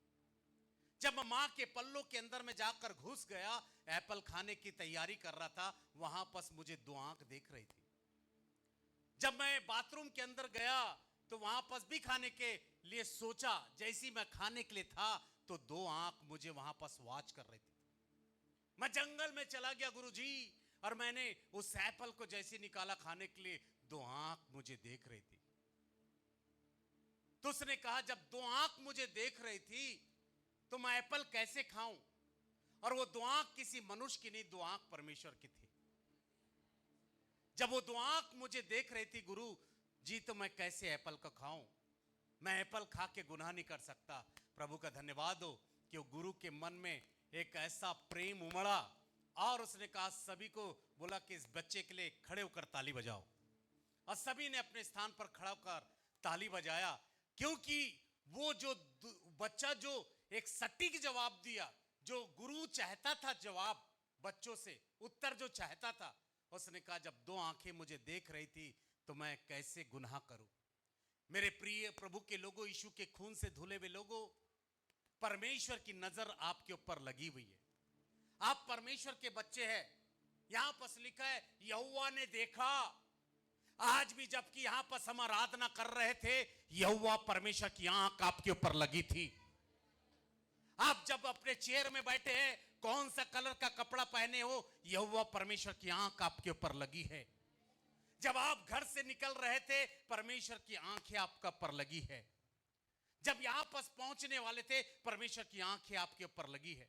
जब मैं मां के पल्लों के अंदर में जाकर घुस गया, एप्पल खाने की तैयारी कर रहा था, वहां पर मुझे दो आंख देख रही थी। जब मैं बाथरूम के अंदर गया तो वहां पर भी खाने के लिए सोचा, जैसी मैं खाने के लिए था तो दो आंख मुझे वहां पर वॉच कर रही थी। मैं जंगल में चला गया गुरुजी, और मैंने उस एप्पल को जैसे निकाला खाने के लिए, दो आंख मुझे देख रही थी। तो उसने कहा, जब दो आंख मुझे देख रही थी तो मैं एप्पल कैसे खाऊं? और वो दो आंख किसी मनुष्य की नहीं, दो आंख परमेश्वर की थी। जब वो दो आंख मुझे देख रही थी गुरु जी, तो मैं कैसे एप्पल को खाऊं? मैं एप्पल खा के गुनाह नहीं कर सकता। प्रभु का धन्यवाद हो कि वो गुरु के मन में एक ऐसा प्रेम उमड़ा, और उसने कहा, सभी को बोला कि इस बच्चे के लिए खड़े होकर ताली बजाओ। और सभी ने अपने स्थान पर खड़ा होकर ताली बजाया, क्योंकि वो जो बच्चा जो एक सटीक जवाब दिया, जो गुरु चाहता था जवाब बच्चों से, उत्तर जो चाहता था, उसने कहा, जब दो आंखें मुझे देख रही थी तो मैं कैसे गुनाह करूं? मेरे प्रिय प्रभु के लोगों, यीशु के खून से धुले हुए लोगों, परमेश्वर की नजर आपके ऊपर लगी हुई है। आप परमेश्वर के बच्चे हैं। यहां पर लिखा है, यहोवा ने देखा। आज भी जबकि यहां पर हम आराधना कर रहे थे, यहोवा परमेश्वर की आंख आपके ऊपर लगी थी। आप जब अपने चेयर में बैठे हैं, कौन सा कलर का कपड़ा पहने हो, यहोवा परमेश्वर की आंख आपके ऊपर लगी है। जब आप घर से निकल रहे थे, परमेश्वर की आंखें आपका पर लगी है। जब यहां पर पहुंचने वाले थे, परमेश्वर की आंखें आपके ऊपर लगी है।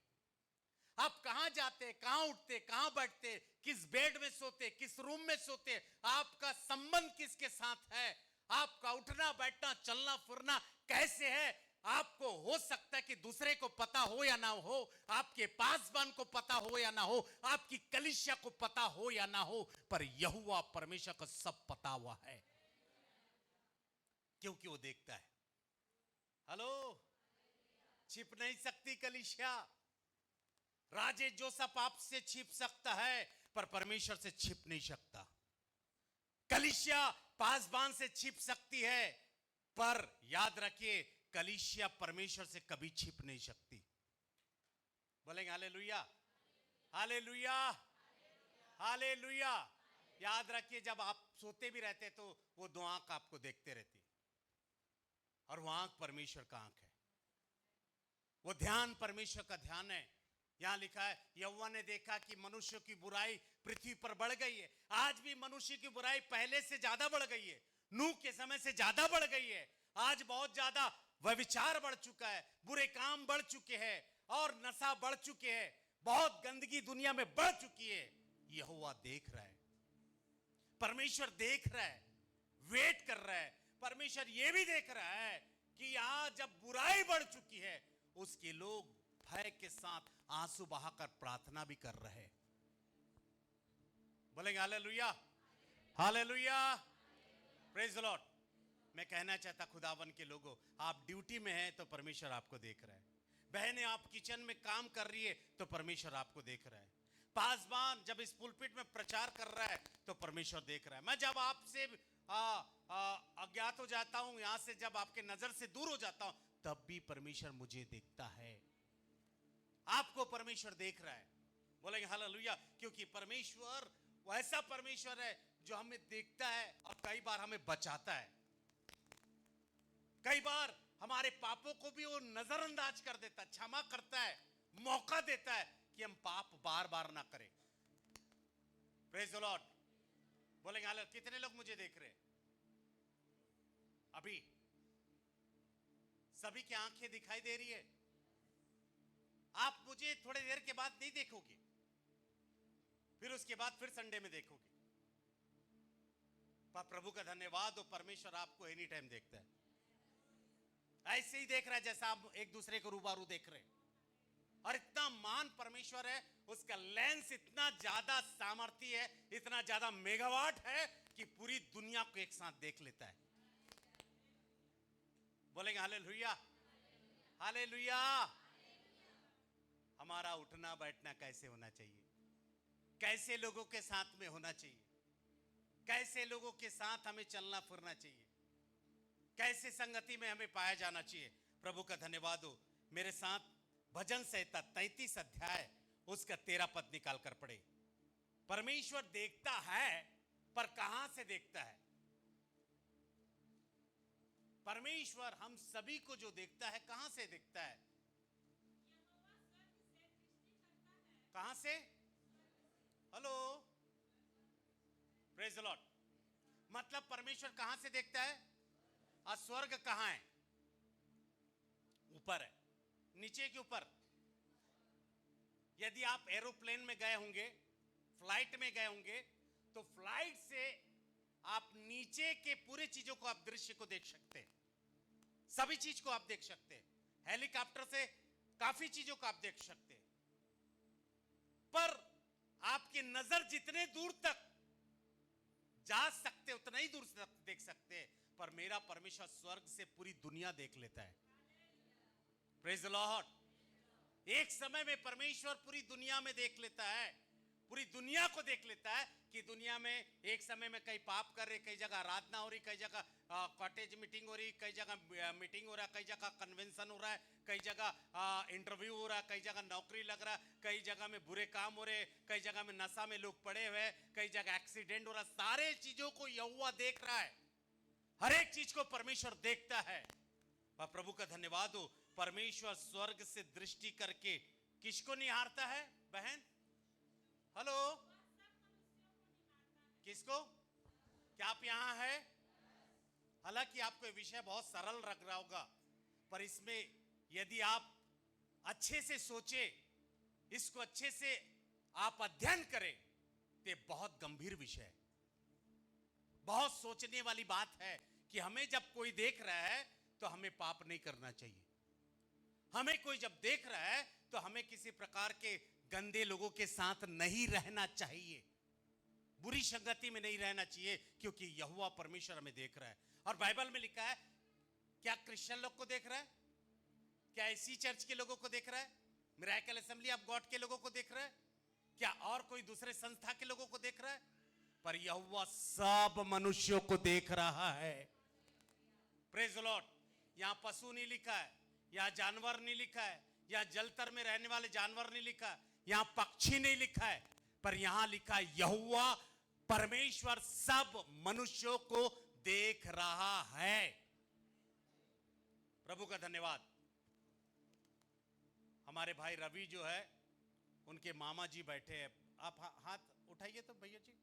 आप कहां जाते, कहां उठते, कहां बैठते, किस बेड में सोते, किस रूम में सोते, आपका संबंध किसके साथ है, आपका उठना बैठना चलना फिरना कैसे है, आपको हो सकता है कि दूसरे को पता हो या ना हो, आपके पासवान को पता हो या ना हो, आपकी कलीसिया को पता हो या ना हो, पर यहोवा परमेश्वर को सब पता हुआ है, क्योंकि वो देखता है। हेलो, छिप नहीं सकती कलीसिया। राजे जोसेफ आपसे छिप सकता है, पर परमेश्वर से छिप नहीं सकता। कलीसिया पासवान से छिप सकती है, पर याद रखिए कलीसिया परमेश्वर से कभी छिप नहीं सकती। बोलेंगे हालेलुया, हालेलुया, हालेलुया। याद रखिए, जब आप सोते भी रहते तो वो दो आंख आपको देखते रहती, और वो आंख परमेश्वर का आंख है। वो ध्यान परमेश्वर का ध्यान है। यहां लिखा है यहोवा ने देखा कि मनुष्यों की बुराई पृथ्वी पर बढ़ गई है। आज भी मनुष्य की बुराई पहले से ज्यादा बढ़ गई है, नूह के समय से ज्यादा बढ़ गई है। आज बहुत ज्यादा व्यभिचार बढ़ चुका है, बुरे काम बढ़ चुके हैं और नशा बढ़ चुके हैं, बहुत गंदगी दुनिया में बढ़ चुकी है। यहोवा देख रहा है, परमेश्वर देख रहा है, वेट कर रहा है। परमेश्वर यह भी देख रहा है कि यहां जब बुराई बढ़ चुकी है, उसके लोग भय के साथ आंसू बहाकर प्रार्थना भी कर रहे हैं। बोलेंगे hallelujah, hallelujah, praise the Lord. मैं कहना चाहता खुदावन के लोगों, आप ड्यूटी में हैं तो परमेश्वर आपको देख रहा है। बहनें आप किचन में काम कर रही है तो परमेश्वर आपको देख रहा है। पासवान जब इस पुलपिट में प्रचार कर रहा है तो परमेश्वर देख रहा है। मैं जब आपसे अज्ञात हो जाता हूं, यहां से जब आपके नजर से दूर हो जाता हूं, तब भी परमेश्वर मुझे देखता है। आपको परमेश्वर देख रहा है। बोलेंगे हालेलुया, क्योंकि परमेश्वर वैसा परमेश्वर है जो हमें देखता है और कई बार हमें बचाता है। कई बार हमारे पापों को भी वो नजरअंदाज कर देता है, क्षमा करता है, मौका देता है कि हम पाप बार बार ना करें। Praise the Lord. बोलेंगे हालेलुया। कितने लोग मुझे देख रहे हैं अभी? सभी की आंखें दिखाई दे रही है। आप मुझे थोड़ी देर के बाद नहीं देखोगे, फिर उसके बाद फिर संडे में देखोगे। पर प्रभु का धन्यवाद हो, परमेश्वर आपको एनी टाइम देखता है। ऐसे ही देख रहा है जैसा आप एक दूसरे को रूबरू देख रहे हैं। और इतना मान परमेश्वर है, उसका लेंस इतना ज्यादा सामर्थ्य है, इतना ज्यादा मेगावाट है कि पूरी दुनिया को एक साथ देख लेता है। बोलेंगे हालेलुया, हालेलुया। हमारा उठना बैठना कैसे होना चाहिए, कैसे लोगों के साथ में होना चाहिए, कैसे लोगों के साथ हमें चलना फिरना चाहिए, कैसे संगति में हमें पाया जाना चाहिए। प्रभु का धन्यवाद हो। मेरे साथ भजन संहिता 33 अध्याय उसका 13 पद निकाल कर पढ़े। परमेश्वर देखता है, पर कहां से देखता है? परमेश्वर हम सभी को जो देखता है, कहां से देखता है? कहां से? Hello, praise the Lord. मतलब परमेश्वर कहां से देखता है? और स्वर्ग कहां है? ऊपर है, नीचे के ऊपर। यदि आप एरोप्लेन में गए होंगे, फ्लाइट में गए होंगे, तो फ्लाइट से आप नीचे के पूरे चीजों को, आप दृश्य को देख सकते हैं, सभी चीज को आप देख सकते हैं। हेलीकॉप्टर से काफी चीजों को आप देख सकते हैं। पर आपकी नजर जितने दूर तक जा सकते उतना ही दूर तक देख सकते हैं। पर मेरा परमेश्वर स्वर्ग से पूरी दुनिया देख लेता है। Praise the Lord. एक समय में परमेश्वर पूरी दुनिया में देख लेता है, पूरी दुनिया को देख लेता है कि दुनिया में एक समय में कई पाप कर रहे, कई जगह आराधना हो रही, कई जगह कॉटेज मीटिंग हो रही, कई जगह मीटिंग हो रहा है, कई जगह कन्वेंशन हो रहा है, कई जगह इंटरव्यू हो रहा है, कई जगह नौकरी लग रहा है, कई जगह में बुरे काम हो रहे, कई जगह में नशा में लोग पड़े हुए, कई जगह एक्सीडेंट हो रहा है। सारे चीजों को यहोवा देख रहा है, हर एक चीज को परमेश्वर देखता है। और प्रभु का धन्यवाद हो, परमेश्वर स्वर्ग से दृष्टि करके किसको निहारता है? बहन, हेलो, किसको? क्या आप यहां है? हालांकि आपको ये विषय बहुत सरल लग रहा होगा, पर इसमें यदि आप अच्छे से सोचे, इसको अच्छे से आप अध्ययन करें, तो ये बहुत गंभीर विषय है, बहुत सोचने वाली बात है कि हमें जब कोई देख रहा है तो हमें पाप नहीं करना चाहिए। हमें कोई जब देख रहा है तो हमें किसी प्रकार के गंदे लोगों के साथ नहीं रहना चाहिए, बुरी संगति में नहीं रहना चाहिए, क्योंकि यहोवा परमेश्वर हमें देख रहा है। और बाइबल में लिखा है, क्या क्रिश्चियन लोग को देख रहा है? क्या इसी चर्च के लोगों को देख रहा है? मिरेकल असेंबली ऑफ गॉड के लोगों को देख रहा है? क्या और कोई दूसरे संस्था के लोगों को देख रहा है? पर यहोवा सब मनुष्यों को देख रहा है। Praise the Lord. यहां पशु नहीं लिखा है, यहां जानवर नहीं लिखा है, यहां जलतर में रहने वाले जानवर नहीं लिखा है, यहां पक्षी नहीं लिखा है, पर यहां लिखा है यहोवा परमेश्वर सब मनुष्यों को देख रहा है। प्रभु का धन्यवाद। हमारे भाई रवि जो है, उनके मामा जी बैठे हैं। आप हाथ उठाइए तो भैया जी।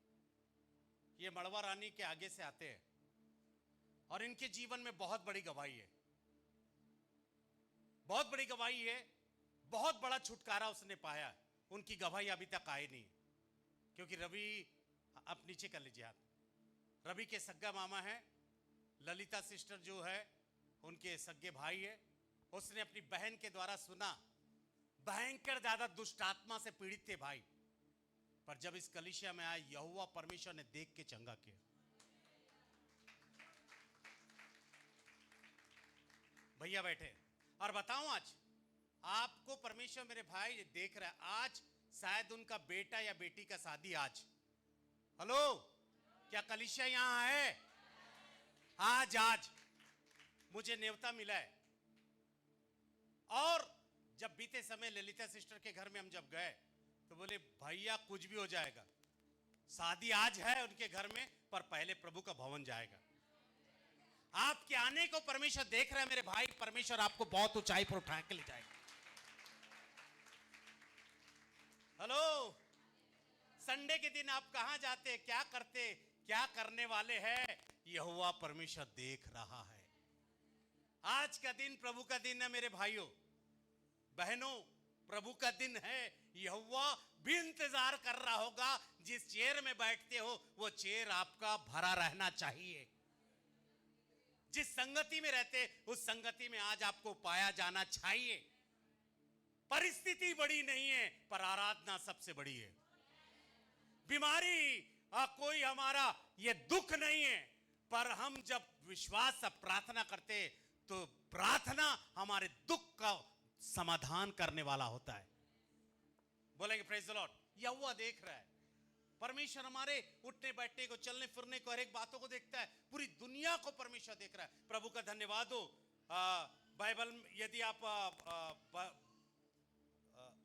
ये मड़वा रानी के आगे से आते हैं और इनके जीवन में बहुत बड़ी गवाही है, बहुत बड़ी गवाही है, बहुत बड़ा छुटकारा उसने पाया। उनकी गवाही अभी तक आई नहीं, क्योंकि रवि, आप नीचे कर लीजिए हाथ, रवि के सग्गा मामा है, ललिता सिस्टर जो है उनके सग्गे भाई है। उसने अपनी बहन के द्वारा सुना, भयंकर ज्यादा दुष्ट आत्मा से पीड़ित थे भाई, पर जब इस कलीसिया में आए यहोवा परमेश्वर ने देख के चंगा किया। भैया बैठे और बताऊं, आज आपको परमेश्वर मेरे भाई देख रहा है। आज शायद उनका बेटा या बेटी का शादी आज। हेलो, क्या कलीसिया यहां है? आज मुझे न्योता मिला है। और जब बीते समय ललिता सिस्टर के घर में हम जब गए तो बोले भैया कुछ भी हो जाएगा, शादी आज है उनके घर में, पर पहले प्रभु का भवन जाएगा। आपके आने को परमेश्वर देख रहा है मेरे भाई। परमेश्वर आपको बहुत ऊंचाई पर उठा के ले जाएगा। हेलो, संडे के दिन आप कहां जाते, क्या करते, क्या करने वाले हैं, यहोवा परमेश्वर देख रहा है। आज का दिन प्रभु का दिन है मेरे भाइयों बहनों, प्रभु का दिन है। यहोवा भी इंतजार कर रहा होगा। जिस चेयर में बैठते हो वो चेयर आपका भरा रहना चाहिए। जिस संगति में रहते उस संगति में आज आपको पाया जाना चाहिए। परिस्थिति बड़ी नहीं है, पर आराधना सबसे बड़ी है। बीमारी कोई हमारा ये दुख नहीं है, पर हम जब विश्वास से प्रार्थना करते तो प्रार्थना हमारे दुख का समाधान करने वाला होता है। बोलेंगे प्रेज द लॉर्ड। यहोवा देख रहा है। परमेश्वर हमारे उठने बैठने को, चलने फिरने को, हर एक बातों को देखता है। पूरी दुनिया को परमेश्वर देख रहा है। प्रभु का धन्यवाद हो। बाइबल यदि आप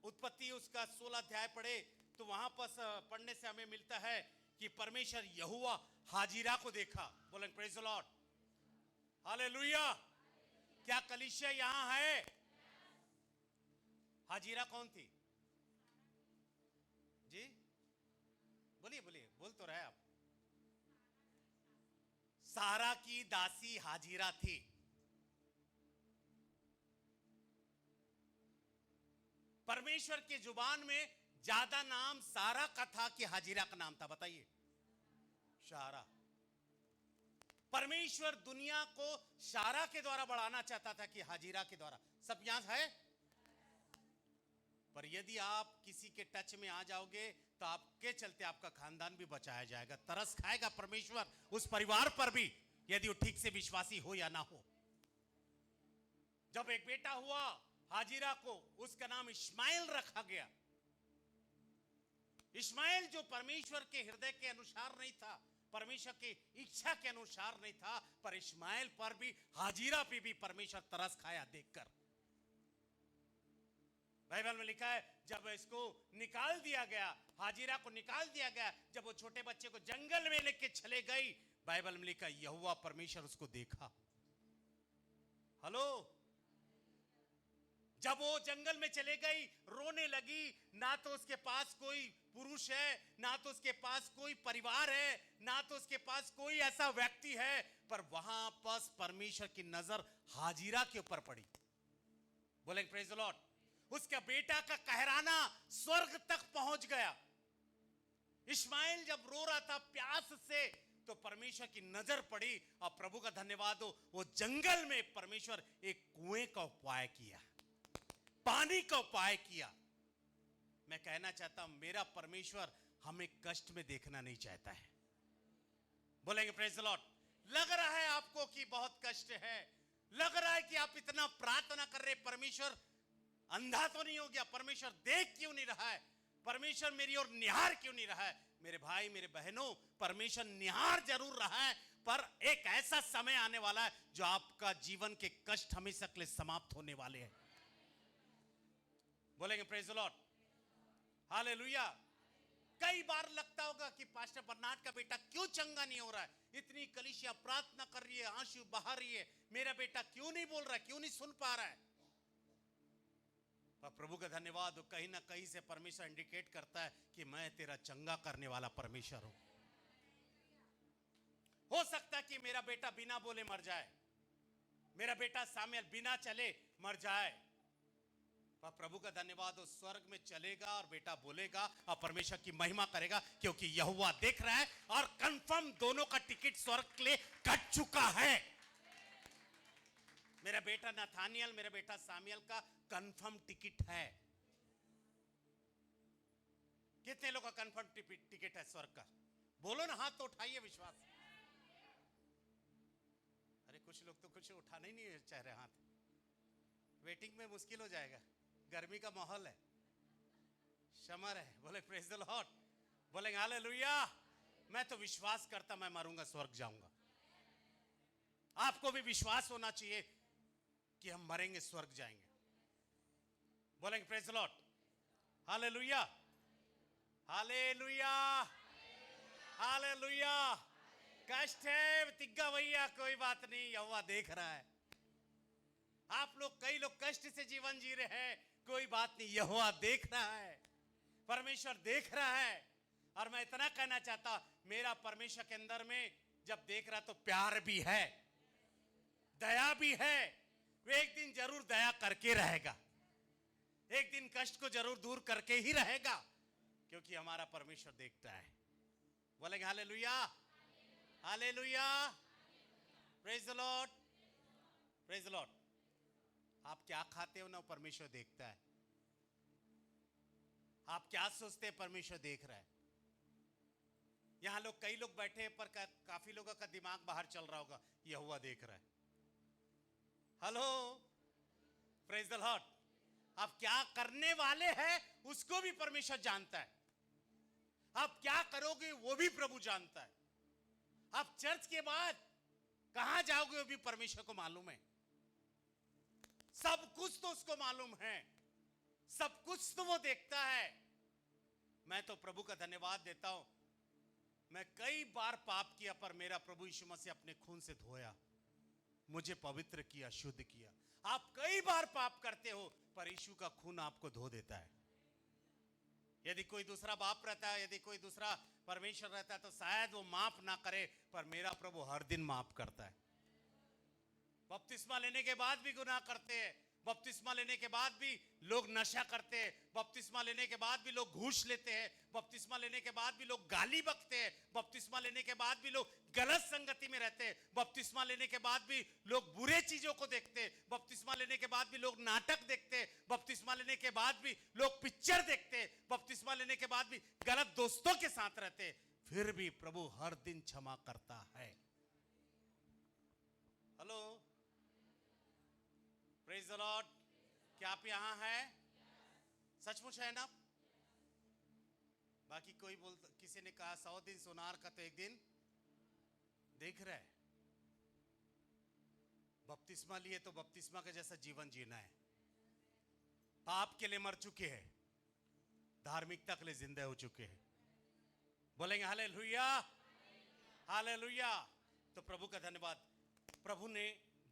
उत्पत्ति उसका 16 अध्याय पढ़े तो वहां पर पढ़ने से हमें मिलता है कि परमेश्वर यहोवा हाजिरा को देखा। बोलेंगे प्रेज द लॉर्ड, हालेलुया। क्या कलीसिया यहां है? हाजिरा कौन थी जी? बोलिए बोलिए, बोल तो रहे आप। सारा की दासी हाजिरा थी। परमेश्वर की जुबान में ज्यादा नाम सारा का था कि हाजिरा का नाम था? बताइए। शारा। परमेश्वर दुनिया को शारा के द्वारा बढ़ाना चाहता था कि हाजिरा के द्वारा। सब यहां है। पर यदि आप किसी के टच में आ जाओगे तो आपके चलते आपका खानदान भी बचाया जाएगा। तरस खाएगा परमेश्वर उस परिवार पर भी, यदि वो ठीक से विश्वासी हो या ना हो। जब एक बेटा हुआ हाजिरा को, उसका नाम इस्माइल रखा गया। इस्माइल जो परमेश्वर के हृदय के अनुसार नहीं था, परमेश्वर की इच्छा के अनुसार नहीं था, पर इस्माइल पर भी, हाजिरा पे भी परमेश्वर तरस खाया देखकर। बाइबल में लिखा है जब इसको निकाल दिया गया, हाजिरा को निकाल दिया गया, जब वो छोटे बच्चे को जंगल में लेके चले गई, बाइबल में लिखा यहोवा परमेश्वर उसको देखा। हेलो, जब वो जंगल में चले गई, रोने लगी। ना तो उसके पास कोई पुरुष है, ना तो उसके पास कोई परिवार है, ना तो उसके पास कोई ऐसा व्यक्ति है, पर वहां पर परमेश्वर की नजर हाजिरा के ऊपर पड़ी। बोलेंगे प्रेज द लॉर्ड। उसका बेटा का कहराना स्वर्ग तक पहुंच गया। इस्माइल जब रो रहा था प्यास से, तो परमेश्वर की नजर पड़ी। और प्रभु का धन्यवाद हो, वो जंगल में परमेश्वर एक कुएं का उपाय किया, पानी का उपाय किया। मैं कहना चाहता हूं, मेरा परमेश्वर हमें कष्ट में देखना नहीं चाहता है। बोलेंगे प्रेज द लॉर्ड। लग रहा है आपको कि बहुत कष्ट है, लग रहा है कि आप इतना प्रार्थना कर रहे, परमेश्वर अंधा तो नहीं हो गया, परमेश्वर देख क्यों नहीं रहा है, परमेश्वर मेरी ओर निहार क्यों नहीं रहा है? मेरे भाई मेरे बहनों, परमेश्वर निहार जरूर रहा है, पर एक ऐसा समय आने वाला है जो आपका जीवन के कष्ट हमेशा के लिए समाप्त होने वाले हैं। बोलेंगे प्रेज द लॉर्ड, हालेलुया। कई बार लगता होगा कि पास्टर बर्नार्ड का बेटा क्यों चंगा नहीं हो रहा है, इतनी कलीसिया प्रार्थना कर रही है, आंसू बहा रही है, मेरा बेटा क्यों नहीं बोल रहा है, क्यों नहीं सुन पा रहा है? पर प्रभु का धन्यवाद हो, कहीं ना कहीं से परमेश्वर इंडिकेट करता है कि मैं तेरा चंगा करने वाला परमेश्वर हूं। हो सकता है कि मेरा बेटा बिना बोले मर जाए, मेरा बेटा सामुएल बिना चले मर जाए, पर प्रभु का धन्यवाद हो, स्वर्ग में चलेगा और बेटा बोलेगा और परमेश्वर की महिमा करेगा, क्योंकि यहोवा देख रहा है और कंफर्म दोनों का टिकट स्वर्ग के लिए कट चुका है। मेरा बेटा नाथानियल, मेरा बेटा सामुएल का कंफर्म टिकट है। कितने लोगों का कंफर्म टिकट है स्वर्ग का? बोलो ना, हाथ तो उठाइए विश्वास। अरे कुछ लोग तो कुछ उठाना ही नहीं चाह रहे हाथ, वेटिंग में मुश्किल हो जाएगा, गर्मी का माहौल है, समर है। बोले प्रेज द लॉर्ड, बोलेंगे हालेलुया। मैं तो विश्वास करता मैं मरूंगा स्वर्ग जाऊंगा। आपको भी विश्वास होना चाहिए कि हम मरेंगे स्वर्ग जाएंगे। बोलेंगे praise the Lord, hallelujah hallelujah hallelujah. कष्ट है तिग्गा भैया, कोई बात नहीं, यहोवा देख रहा है। आप लोग, कई लोग कष्ट से जीवन जी रहे हैं, कोई बात नहीं, यहोवा देख रहा है, परमेश्वर देख रहा है। और मैं इतना कहना चाहता, मेरा परमेश्वर के अंदर में जब देख रहा तो प्यार भी है, दया भी है। वो एक दिन जरूर दया करके रहेगा, एक दिन कष्ट को जरूर दूर करके ही रहेगा, क्योंकि हमारा परमेश्वर देखता है। बोलेंगे hallelujah hallelujah, praise the Lord praise the Lord. आप क्या खाते हो ना, परमेश्वर देखता है। आप क्या सोचते हैं, परमेश्वर देख रहा है। यहां लोग, कई लोग बैठे हैं, पर काफी लोगों का दिमाग बाहर चल रहा होगा, यहोवा देख रहा है। Hello, praise the Lord. आप क्या करने वाले हैं उसको भी परमेश्वर जानता है, आप क्या करोगे वो भी प्रभु जानता है। आप चर्च के बाद कहां जाओगे वो भी परमेश्वर को मालूम है। सब कुछ तो उसको मालूम है, सब कुछ तो वो देखता है। मैं तो प्रभु का धन्यवाद देता हूं, मैं कई बार पाप किया, पर मेरा प्रभु यीशु मसीह अपने खून से धोया, मुझे पवित्र किया, शुद्ध किया। आप कई बार पाप करते हो, पर यीशु का खून आपको धो देता है। यदि कोई दूसरा बाप रहता है, यदि कोई दूसरा परमेश्वर रहता है, तो शायद वो माफ ना करे, पर मेरा प्रभु हर दिन माफ करता है। बपतिस्मा लेने के बाद भी गुनाह करते हैं, बपतिस्मा लेने के बाद भी लोग नशा करते हैं, बपतिस्मा लेने के बाद भी लोग घूस लेते हैं, बपतिस्मा लेने के बाद भी लोग गाली बकते हैं, बपतिस्मा लेने के बाद भी लोग गलत संगति में रहते हैं, बपतिस्मा लेने के बाद भी लोग बुरे चीजों को देखते हैं, बपतिस्मा लेने के बाद भी लोग नाटक देखते हैं, बपतिस्मा लेने के बाद भी लोग पिक्चर देखते हैं, बपतिस्मा लेने के बाद भी गलत दोस्तों के साथ रहते हैं, फिर भी प्रभु हर दिन क्षमा करता है। Hello, praise the Lord. क्या आप यहां हैं? सचमुच है ना? बाकी कोई बोलता, किसी ने कहा 100 दिन सोनार का तो एक दिन देख रहा है। बपतिस्मा लिए तो बपतिस्मा का जैसा जीवन जीना है। पाप के लिए मर चुके हैं, धार्मिकता के लिए जिंदा हो चुके हैं। बोलेंगे हालेलुया हालेलुया। तो प्रभु का धन्यवाद। प्रभु ने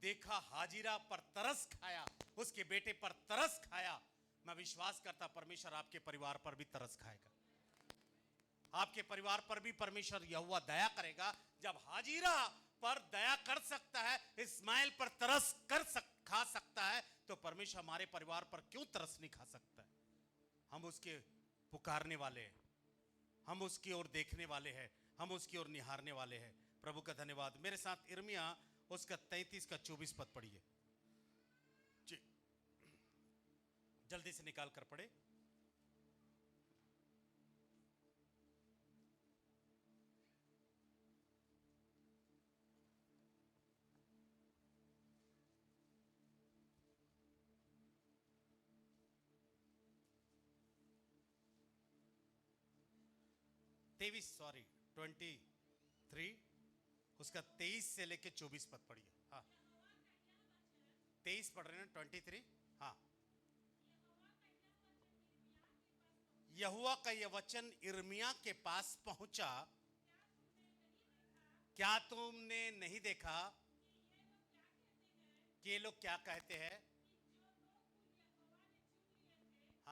देखा, हाजिरा पर तरस खाया, उसके बेटे पर तरस खाया। मैं विश्वास करता परमेश्वर आपके परिवार पर भी तरस खाएगा, आपके परिवार पर भी परमेश्वर यहोवा दया करेगा। जब हाजिरा पर दया कर सकता है, इस्माइल पर तरस खा सकता है, तो परमेश्वर हमारे परिवार पर क्यों तरस नहीं खा सकता है? हम उसके पुकारने वाले हैं, हम उसकी ओर देखने वाले हैं, हम उसकी ओर निहारने वाले हैं। प्रभु का धन्यवाद। मेरे साथ यिर्मयाह उसका 33 का 24 पद पढ़िए जी, जल्दी से निकाल कर पढ़े। सॉरी 23, उसका 23 से लेके 24 पद पढ़िए। हाँ, 23 पढ़ रहे हैं, 23। हाँ, यहोवा का यह वचन यिर्मयाह के पास पहुंचा, क्या तुमने नहीं देखा कि ये लोग क्या कहते हैं?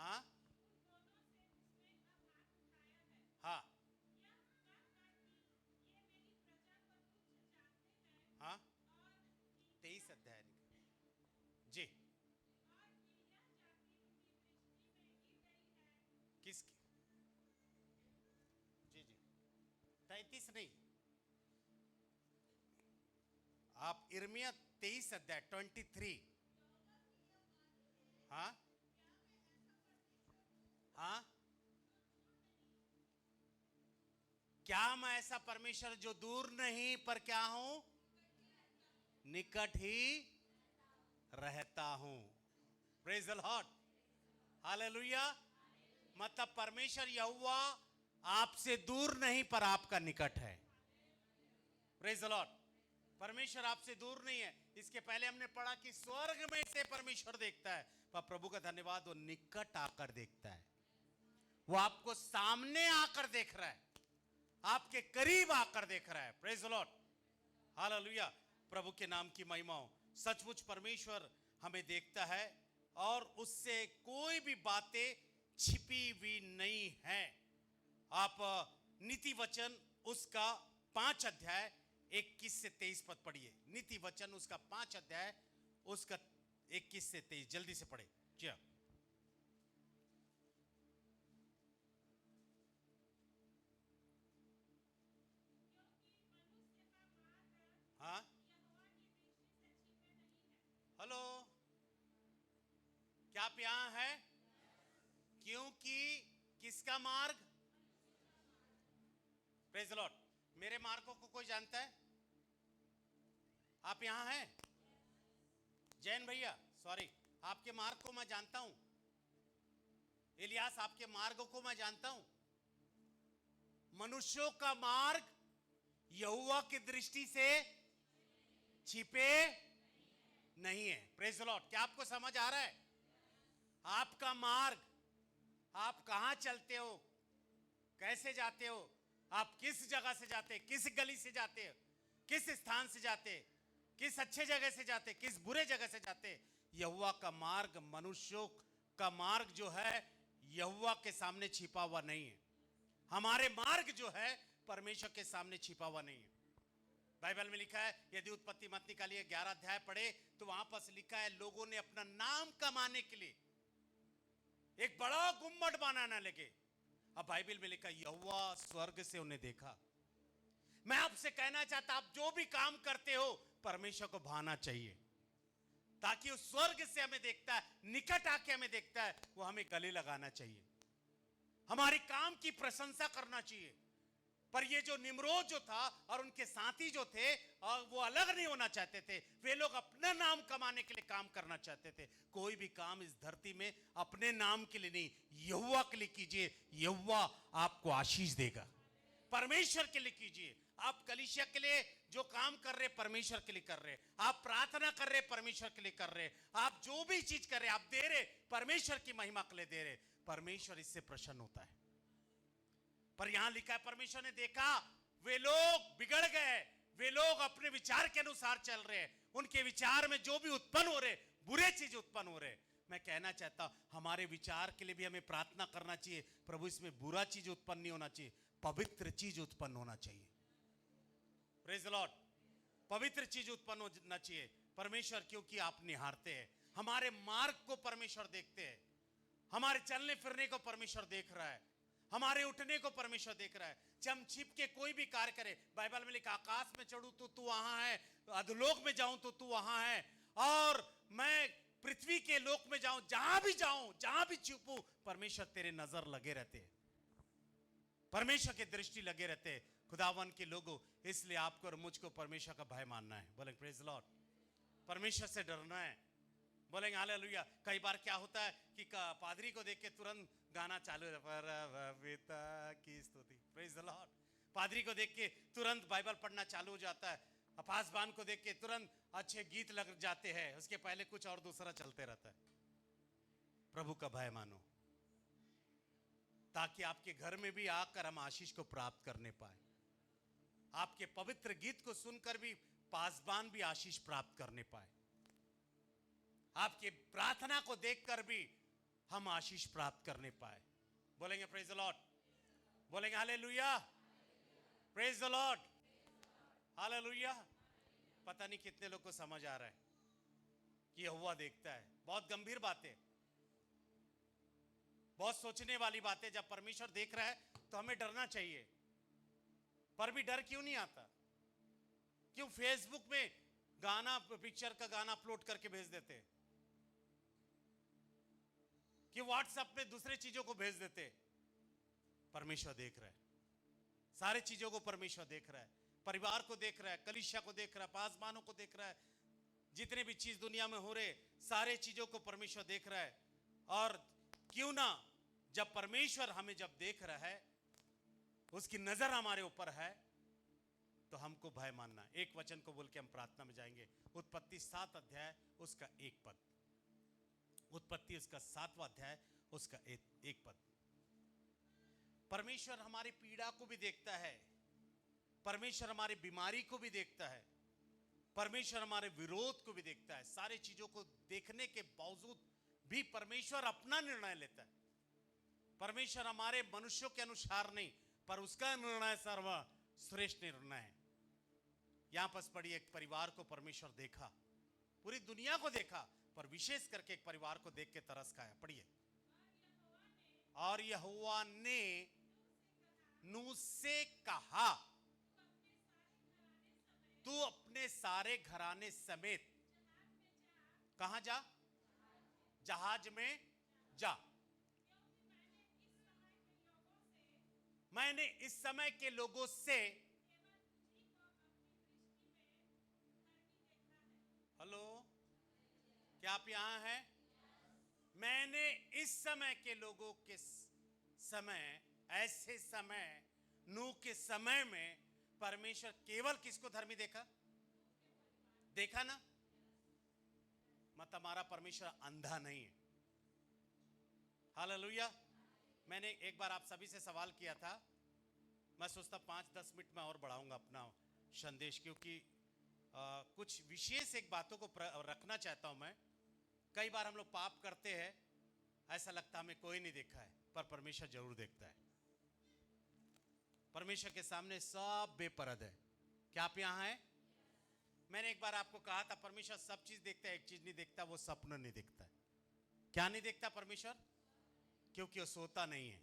हाँ हाँ हाँ 23 अध्याय जी। किसकी? जी जी 33 नहीं, आप इर्मिया 23 अध्याय 23। हाँ हाँ, क्या मैं ऐसा परमेश्वर जो दूर नहीं पर क्या हूं, निकट ही रहता हूं। Praise the Lord, hallelujah. मतलब परमेश्वर यहोवा आपसे दूर नहीं पर आपका निकट है। प्रेज द लॉर्ड, परमेश्वर आपसे दूर नहीं है। इसके पहले हमने पढ़ा कि स्वर्ग में से परमेश्वर देखता है, पर प्रभु का धन्यवाद वो निकट आकर देखता है। वो आपको सामने आकर देख रहा है, आपके करीब आकर देख रहा है। Praise the Lord, hallelujah. प्रभु के नाम की महिमा हो। सचमुच परमेश्वर हमें देखता है और उससे कोई भी बातें छिपी हुई नहीं है। आप नीति वचन उसका 5 अध्याय 21 से 23 पद पढ़िए। नीति वचन उसका 5 अध्याय उसका 21 से 23 जल्दी से पढ़े जी। हाँ हेलो, क्या आप यहां है? क्योंकि किसका मार्ग? Praise the Lord. मेरे मार्गों को कोई जानता है? आप यहां हैं? जैन भैया सॉरी, आपके मार्ग को मैं जानता हूं। इलियास आपके मार्ग को मैं जानता हूं। मनुष्यों का मार्ग यहोवा की दृष्टि से छिपे नहीं है। Praise the Lord. क्या आपको समझ आ रहा है? आपका मार्ग, आप कहां चलते हो, कैसे जाते हो, आप किस जगह से जाते, किस गली से जाते हो, किस स्थान से जाते, किस अच्छे जगह से जाते, किस बुरे जगह से जाते, यहोवा का मार्ग, मनुष्यों का मार्ग जो है यहोवा के सामने छिपा हुआ नहीं है। हमारे मार्ग जो है परमेश्वर के सामने छिपा हुआ नहीं है। बाइबल में लिखा है, यदि उत्पत्ति मत निकालिए 11 अध्याय पढ़े तो वहां पर लिखा है लोगों ने अपना नाम कमाने के लिए एक बड़ा गुम्मट बनाने लगे। अब बाइबल में लिखा यहोवा स्वर्ग से उन्हें देखा। मैं आपसे कहना चाहता, आप जो भी काम करते हो परमेश्वर को भाना चाहिए, ताकि उस स्वर्ग से हमें देखता है, निकट आके हमें देखता है, वो हमें गले लगाना चाहिए, हमारे काम की प्रशंसा करना चाहिए। पर ये जो निम्रोद जो था और उनके साथी जो थे, और वो अलग नहीं होना चाहते थे। वे लोग अपना नाम कमाने के लिए काम करना चाहते थे। कोई भी काम इस धरती में अपने नाम के लिए नहीं, यहोवा के लिए कीजिए, यहोवा आपको आशीष देगा। परमेश्वर के लिए कीजिए। आप कलीसिया के लिए जो काम कर रहे परमेश्वर के लिए कर रहे, आप प्रार्थना कर रहे परमेश्वर के लिए कर रहे, आप जो भी चीज कर रहे आप दे रहे परमेश्वर की महिमा के लिए दे रहे, परमेश्वर इससे प्रसन्न होता है। पर यहां लिखा है परमेश्वर ने देखा वे लोग बिगड़ गए, वे लोग अपने विचार के अनुसार चल रहे हैं, उनके विचार में जो भी उत्पन्न हो रहे बुरे चीज उत्पन्न हो रहे। मैं कहना चाहता हूं हमारे विचार के लिए भी हमें प्रार्थना करना चाहिए, प्रभु इसमें बुरा चीज उत्पन्न नहीं होना चाहिए, पवित्र चीज उत्पन्न होना चाहिए। Praise the Lord. पवित्र चीज उत्पन्न होना चाहिए। परमेश्वर क्योंकि आप निहारते हैं, हमारे मार्ग को परमेश्वर देखते हैं, हमारे चलने फिरने को परमेश्वर देख रहा है, हमारे उठने को परमेश्वर देख रहा है। जब हम छिप के कोई भी कार्य करें, बाइबल में लिखा आकाश में चढ़ूं तो तू वहां है, अधोलोक में जाऊं तो तू वहां है, और मैं पृथ्वी के लोक में जाऊं, जहां भी जाऊं, जहां भी छुपूं, परमेश्वर तेरे नजर लगे रहते हैं, परमेश्वर की दृष्टि लगे रहते हैं। खुदावन के लोगों, इसलिए आपको और मुझको परमेश्वर का भय मानना है। बोलेंगे प्रेज द लॉर्ड। परमेश्वर से डरना है। बोलेंगे हालेलुया। कई बार क्या होता है कि पादरी को देख के तुरंत गाना चालू है, पिता की स्तुति, प्रेज द लॉर्ड। पादरी को देख के तुरंत बाइबल पढ़ना चालू हो जाता है, पासवान को देख के तुरंत अच्छे गीत लग जाते हैं, उसके पहले कुछ और दूसरा चलते रहता है। प्रभु का भय मानो, ताकि आपके घर में भी आकर हम आशीष को प्राप्त करने पाए, आपके पवित्र गीत को सुनकर भी पासवान भी आशीष प्राप्त करने पाए, आपके प्रार्थना को देखकर भी हम आशीष प्राप्त करने पाए। बोलेंगे प्रेज द लॉर्ड, बोलेंगे hallelujah, praise the Lord, hallelujah. पता नहीं कितने लोग को समझ आ रहा है कि यहोवा देखता है। बहुत गंभीर बातें, बहुत सोचने वाली बातें। जब परमेश्वर देख रहा है तो हमें डरना चाहिए, पर भी डर क्यों नहीं आता? क्यों फेसबुक में गाना, पिक्चर का गाना अपलोड करके भेज देते हैं? क्यों व्हाट्सएप में दूसरे चीजों को भेज देते हैं? परमेश्वर देख रहा है, सारे चीजों को परमेश्वर देख रहा है। परिवार को देख रहा है, कलीसिया को देख रहा है, पासवानों को देख रहा है, जितने भी चीज दुनिया में हो रहे सारे चीजों को परमेश्वर देख रहा है। और क्यों ना, जब परमेश्वर हमें जब देख रहा है, उसकी नजर हमारे ऊपर है, तो हमको भय मानना। एक वचन को बोल के हम प्रार्थना में जाएंगे। उत्पत्ति 7 अध्याय उसका 1 पद। उत्पत्ति उसका 7वां अध्याय उसका एक पद। परमेश्वर हमारी पीड़ा को भी देखता है, परमेश्वर हमारी बीमारी को भी देखता है, परमेश्वर हमारे विरोध को भी देखता है। सारे चीजों को देखने के बावजूद भी परमेश्वर अपना निर्णय लेता है। परमेश्वर हमारे मनुष्यों के अनुसार नहीं, पर उसका निर्णय सर्वश्रेष्ठ निर्णय है। यहां पर पढ़ी, एक परिवार को परमेश्वर देखा, पूरी दुनिया को देखा, पर विशेष करके एक परिवार को देख के तरस खाया। पढ़िए, और यहोवा ने नूह से कहा, तू अपने सारे घराने समेत कहां जा? जहाज में जा। मैंने इस समय के लोगों से, हेलो, क्या आप यहां हैं? मैंने इस समय के लोगों के समय, ऐसे समय, नूह के समय में परमेश्वर केवल किसको धर्मी देखा? देखा ना? मत हमारा परमेश्वर अंधा नहीं है। हालेलुया। मैंने एक बार आप सभी से सवाल किया था, मैं सोचता 5-10 मिनट में और बढ़ाऊंगा अपना संदेश, क्योंकि कुछ विशेष एक बातों को रखना चाहता हूं मैं। कई बार हम लोग पाप करते हैं, ऐसा लगता हमें कोई नहीं देखा है, पर परमेश्वर जरूर देखता है। परमेश्वर के सामने सब बेपरद है। क्या आप यहां हैं? मैंने एक बार आपको कहा था, परमेश्वर सब चीज देखता है, एक चीज नहीं देखता, वो सपना नहीं देखता है। क्या नहीं देखता परमेश्वर? क्योंकि वो सोता नहीं है।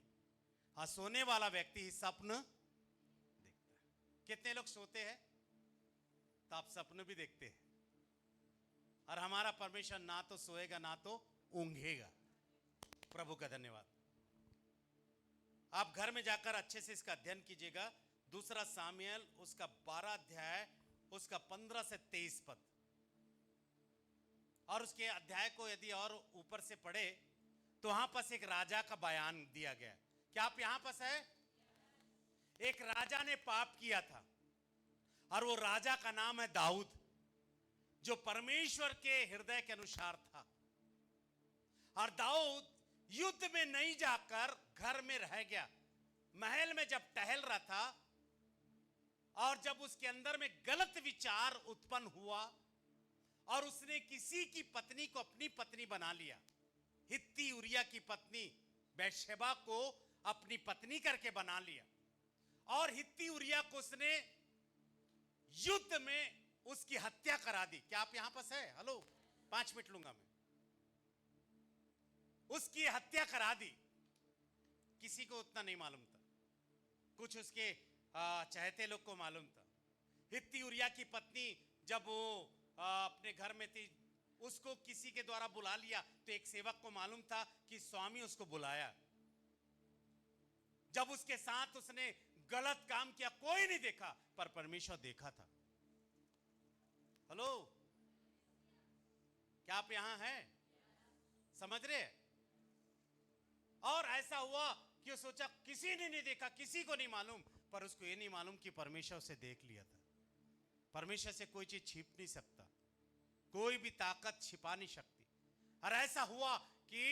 हाँ, सोने वाला व्यक्ति ही स्वप्न देखता है। कितने लोग सोते हैं तो आप सपने भी देखते हैं, और हमारा परमेश्वर ना तो सोएगा ना तो ऊंघेगा। प्रभु का धन्यवाद। आप घर में जाकर अच्छे से इसका अध्ययन कीजिएगा। दूसरा सामुएल उसका 12 अध्याय उसका 15 से 23 पद। और उसके अध्याय को यदि और ऊपर से पढ़े तो वहां पर एक राजा का बयान दिया गया। क्या आप यहां पर है? एक राजा ने पाप किया था, और वो राजा का नाम है दाऊद, जो परमेश्वर के हृदय के अनुसार था। और दाऊद युद्ध में नहीं जाकर घर में रह गया। महल में जब टहल रहा था, और जब उसके अंदर में गलत विचार उत्पन्न हुआ, और उसने किसी की पत्नी को अपनी पत्नी बना लिया। हित्ती उरिया की पत्नी बैतशेबा को अपनी पत्नी करके बना लिया, और हित्ती उरिया को उसने युद्ध में उसकी हत्या करा दी। क्या आप यहां पर है? हेलो, 5 मिनट लूंगा मैं। उसकी हत्या करा दी। किसी को उतना नहीं मालूम था, कुछ उसके चाहते लोग को मालूम था। हित्ती उरिया की पत्नी जब वो अपने घर में थी, उसको किसी के द्वारा बुला लिया, तो एक सेवक को मालूम था कि स्वामी उसको बुलाया। जब उसके साथ उसने गलत काम किया, कोई नहीं देखा, पर परमेश्वर देखा था। हेलो, क्या आप यहां हैं? समझ रहे? और ऐसा हुआ कि वो सोचा किसी ने नहीं देखा, किसी को नहीं मालूम, पर उसको ये नहीं मालूम कि परमेश्वर उसे देख लिया था। परमेश्वर से कोई चीज छिप नहीं सकता, कोई भी ताकत छिपा नहीं सकती। और ऐसा हुआ कि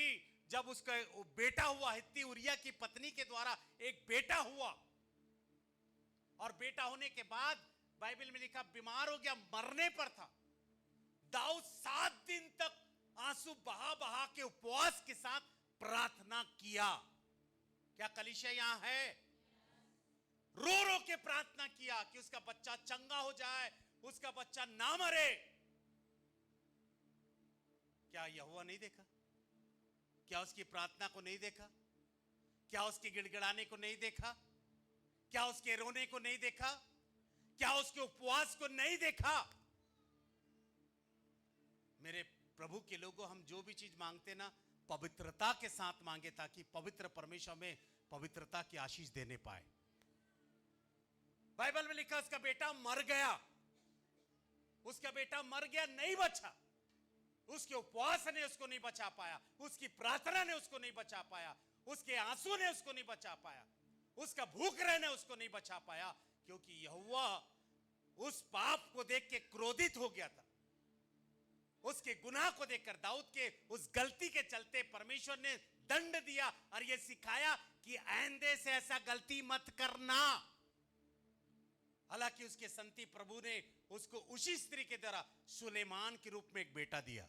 जब उसका बेटा हुआ, हित्ती उरिया की पत्नी के द्वारा एक बेटा हुआ, और बेटा होने के बाद बाइबल में लिखा बीमार हो गया, मरने पर था। दाऊद 7 दिन तक आंसू बहा बहा के उपवास के साथ प्रार्थना किया। क्या कलीसिया यहां है? रो रो के प्रार्थना किया कि उसका बच्चा चंगा हो जाए, उसका बच्चा ना मरे। क्या यहोवा नहीं देखा? क्या उसकी प्रार्थना को नहीं देखा? क्या उसके गिड़गिड़ाने को नहीं देखा? क्या उसके रोने को नहीं देखा? क्या उसके उपवास को नहीं देखा? मेरे प्रभु के लोगों, हम जो भी चीज मांगते ना, पवित्रता के साथ मांगे, ताकि पवित्र परमेश्वर में पवित्रता की आशीष देने पाए। बाइबल में लिखा उसका बेटा मर गया, उसका बेटा मर गया, नहीं बचा। उसके उपवास ने उसको नहीं बचा पाया, उसकी प्रार्थना ने उसको नहीं बचा पाया, उसके आंसू ने उसको नहीं बचा पाया, उसका भूख रहने उसको नहीं बचा पाया, क्योंकि यहोवा उस पाप को देख के क्रोधित हो गया था। उसके गुनाह को देखकर, दाऊद के उस गलती के चलते परमेश्वर ने दंड दिया और यह सिखाया कि आइंदे से ऐसा गलती मत करना। हालांकि उसके संति प्रभु ने उसको उसी स्त्री के द्वारा सुलेमान के रूप में एक बेटा दिया।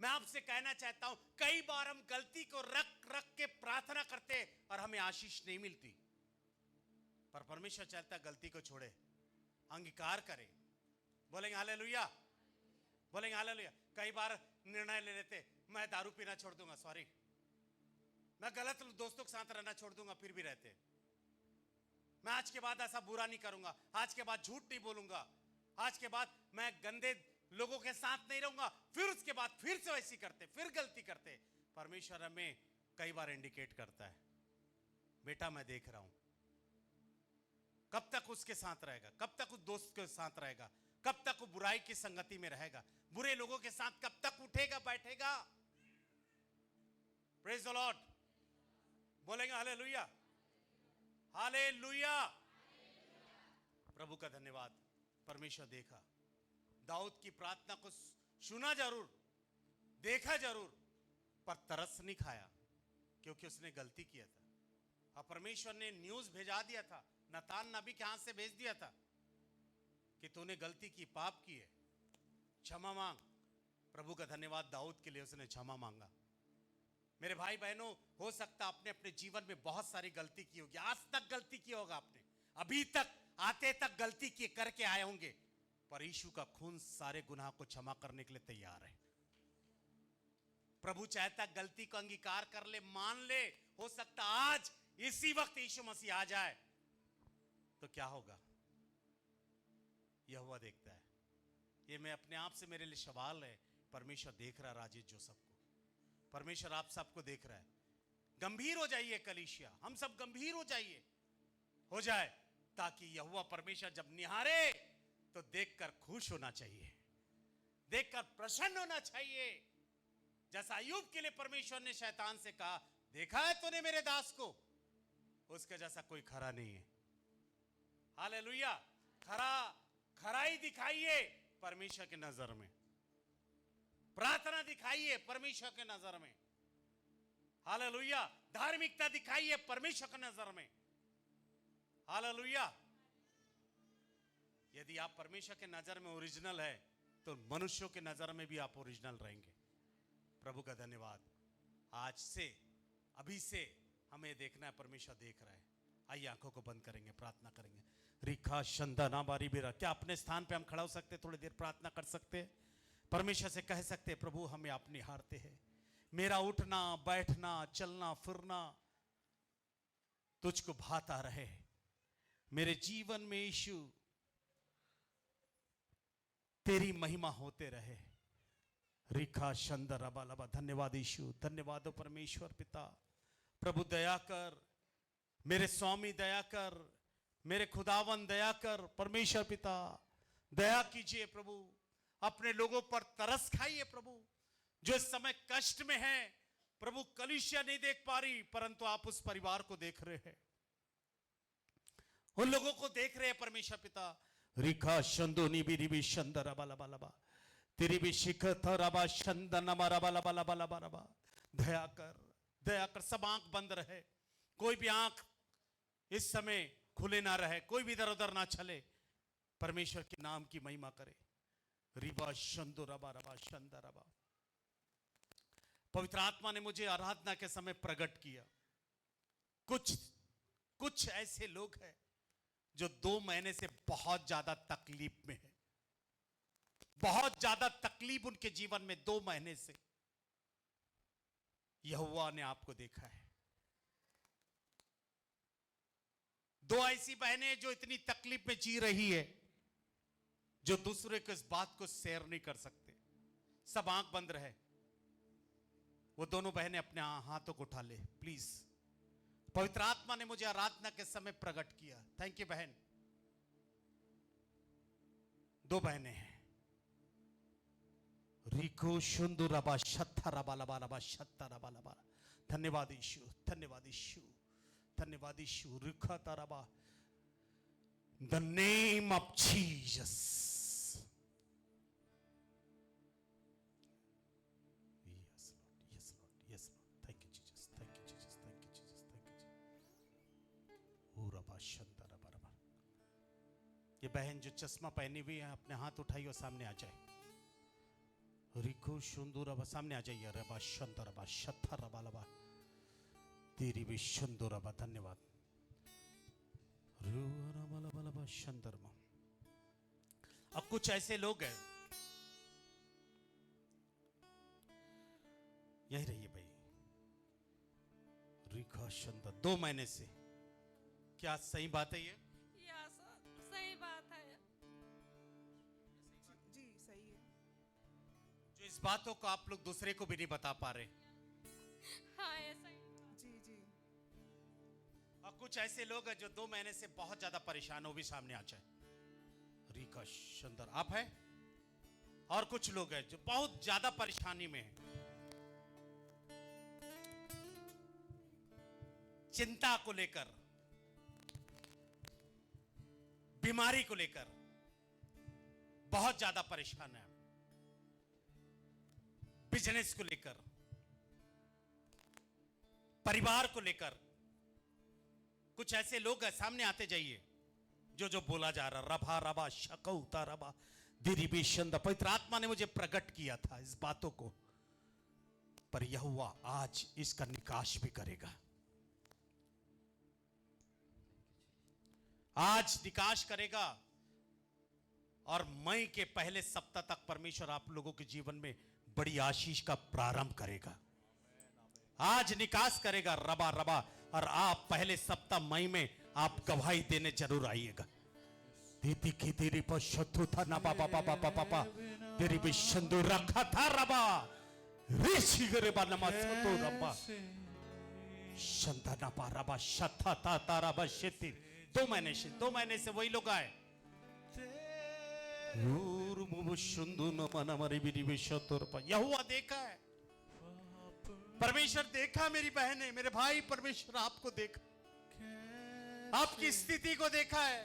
मैं आपसे कहना चाहता हूं, कई बार हम गलती को रख रख के प्रार्थना करते और हमें आशीष नहीं मिलती, पर परमेश्वर चाहता गलती को छोड़े, अंगीकार करे। बोलेंगे हालेलुया, बोलेंगे हालेलुया। कई बार निर्णय ले लेते, मैं दारू पीना छोड़ दूंगा, सॉरी, मैं गलत दोस्तों के साथ रहना छोड़ दूंगा, फिर भी रहते। मैं आज के बाद ऐसा बुरा नहीं करूंगा, आज के बाद झूठ नहीं बोलूंगा, आज के बाद मैं गंदे लोगों के साथ नहीं रहूंगा, फिर उसके बाद फिर से वैसी करते, फिर गलती करते। परमेश्वर हमें कई बार इंडिकेट करता है, बेटा मैं देख रहा हूं, कब तक उसके साथ रहेगा, कब तक उस दोस्त के साथ रहेगा, कब तक वो बुराई की संगति में रहेगा, बुरे लोगों के साथ कब तक उठेगा बैठेगा। प्रेज द लॉर्ड, बोलेंगे हालेलुया, हालेलुया। प्रभु का धन्यवाद। परमेश्वर देखा, दाऊद की प्रार्थना को सुना जरूर, देखा जरूर, पर तरस नहीं खाया, क्योंकि उसने गलती किया था। और परमेश्वर ने न्यूज़ भेजा दिया था, नतान नबी के हाथ से भेज दिया था कि तूने गलती की, पाप की है, क्षमा मांग। प्रभु का धन्यवाद, दाऊद के लिए उसने क्षमा मांगा। मेरे भाई बहनों, हो सकता अपने अपने जीवन में बहुत सारी गलती की होगी, आज तक गलती की होगा आपने, अभी तक आते तक गलती किए करके आए होंगे, पर यीशु का खून सारे गुनाह को क्षमा करने के लिए तैयार है। प्रभु चाहता गलती को अंगीकार कर ले, मान ले। हो सकता आज इसी वक्त यीशु मसीह आ जाए तो क्या होगा, यहोवा देखता है। ये मैं अपने आप से, मेरे लिए सवाल है। परमेश्वर देख रहा है राजेश जोसेफ को, परमेश्वर आप सबको देख रहा है। गंभीर हो जाइए कलीसिया, हम सब गंभीर हो जाइए, हो जाए, ताकि यहोवा परमेश्वर जब निहारे तो देखकर खुश होना चाहिए, देखकर प्रसन्न होना चाहिए। जैसा अय्यूब के लिए परमेश्वर ने शैतान से कहा, देखा है तूने मेरे दास को, उसके जैसा कोई खरा नहीं है। हालेलुया। खराई दिखाइए परमेश्वर के नजर में, प्रार्थना दिखाइए परमेश्वर के नजर में। हालेलुया। धार्मिकता दिखाइए परमेश्वर के नजर में। हालेलुया। यदि आप परमेश्वर के नजर में ओरिजिनल है, तो मनुष्यों के नजर में भी आप ओरिजिनल रहेंगे। प्रभु का धन्यवाद। आज से, अभी से हमें देखना है, परमेश्वर देख रहा है। आइए आंखों को बंद करेंगे, प्रार्थना करेंगे। रिखा शंदा ना बारी बेरा। क्या अपने स्थान पे हम खड़ा हो सकते, थोड़ी देर प्रार्थना कर सकते हैं? परमेश्वर से कह सकते हैं, प्रभु हमें आप निहारते हैं, मेरा उठना बैठना चलना फिरना तुझको भाता रहे, मेरे जीवन में यीशु तेरी महिमा होते रहे। रिखा शंदा रबा लबा। धन्यवाद यीशु, धन्यवाद परमेश्वर पिता। प्रभु दया कर, मेरे स्वामी दया कर, मेरे खुदावन दया कर। परमेश्वर पिता दया कीजिए प्रभु, अपने लोगों पर तरस खाइए प्रभु, जो इस समय कष्ट में है। प्रभु कलीसिया नहीं देख पा रही, परंतु आप उस परिवार को देख रहे हैं, उन लोगों को देख रहे हैं परमेश्वर पिता। रिखा शंदो निबी रिबी शंदर रबा लबा लबा, तेरी भी शिखत रबा शंदन रबा लबा लबा लबा लबा। दया कर, दया कर। सब आंख बंद रहे, कोई भी आंख इस समय खुले ना रहे, कोई भी इधर उधर ना चले। परमेश्वर के नाम की महिमा करे। रिबा शंदो रबा रबा शंदा रबा। पवित्र आत्मा ने मुझे आराधना के समय प्रकट किया। कुछ ऐसे लोग हैं जो 2 महीने से बहुत ज्यादा तकलीफ में है, बहुत ज्यादा तकलीफ उनके जीवन में 2 महीने से। यहोवा ने आपको देखा है। 2 ऐसी बहनें जो इतनी तकलीफ में जी रही है, जो दूसरे को इस बात को शेयर नहीं कर सकते, सब आंख बंद रहे। वो दोनों बहनें अपने हाथों को उठा ले प्लीज। पवित्र आत्मा ने मुझे आराधना के समय प्रकट किया। थैंक यू बहन। 2 बहनें हैं। रिको शुंदुरबा शत्थरबलबलबा शत्थरबलबा। धन्यवाद यीशु, धन्यवाद यीशु, धन्यवाद यीशु। रिखतरबा। The name of Jesus. Yes Lord, yes Lord, yes Lord. Thank you Jesus, thank you Jesus, thank you Jesus, thank you Jesus. उरबा शंतरबलबा। ये बहन जो चश्मा पहनी हुई है, अपने हाथ उठाइए और सामने आ जाए। रिको शुंदुरबा, सामने आ जाइए। रबा शंतरबा शत्थरबलबा। तेरी भी शुंदुरबा। धन्यवाद। अब कुछ ऐसे लोग हैं, यही रहिए भाई। रिखा शंदर 2 महीने से, क्या सही बात है ये? सही बात है जी, सही है। जो इस बातों को आप लोग दूसरे को भी नहीं बता पा रहे। हाँ ऐसा ही। जी जी। और कुछ ऐसे लोग हैं जो 2 महीने से बहुत ज्यादा परेशान हो, भी सामने आ जाए। रिका सुंदर आप है। और कुछ लोग हैं जो बहुत ज्यादा परेशानी में हैं, चिंता को लेकर, बीमारी को लेकर बहुत ज्यादा परेशान है, बिजनेस को लेकर, परिवार को लेकर। कुछ ऐसे लोग हैं, सामने आते जाइए। जो बोला जा रहा, रभा रबा शकौता रबा दिरिबी शंद। पवित्र आत्मा ने मुझे प्रकट किया था इस बातों को, पर यहोवा आज इसका निकाश भी करेगा। आज निकाश करेगा, और मई के पहले सप्ताह तक परमेश्वर आप लोगों के जीवन में बड़ी आशीष का प्रारंभ करेगा। आज निकास करेगा रबा रबा। और आप पहले सप्ताह मई में आप गवाही देने जरूर आइएगा। दीदी की तेरी पर शत्रु था ना बाबा बाबा बाबा तेरी भी शंदु रखा था रबा ऋषि गरेबा नमस्तो रबा शंदा ना पा रबा शथा था तारा बशेती। 2 महीने से वही लोग आए। यहोवा देखा है, परमेश्वर देखा मेरी बहनें, मेरे भाई। परमेश्वर आपको देखा, आपकी स्थिति को देखा है,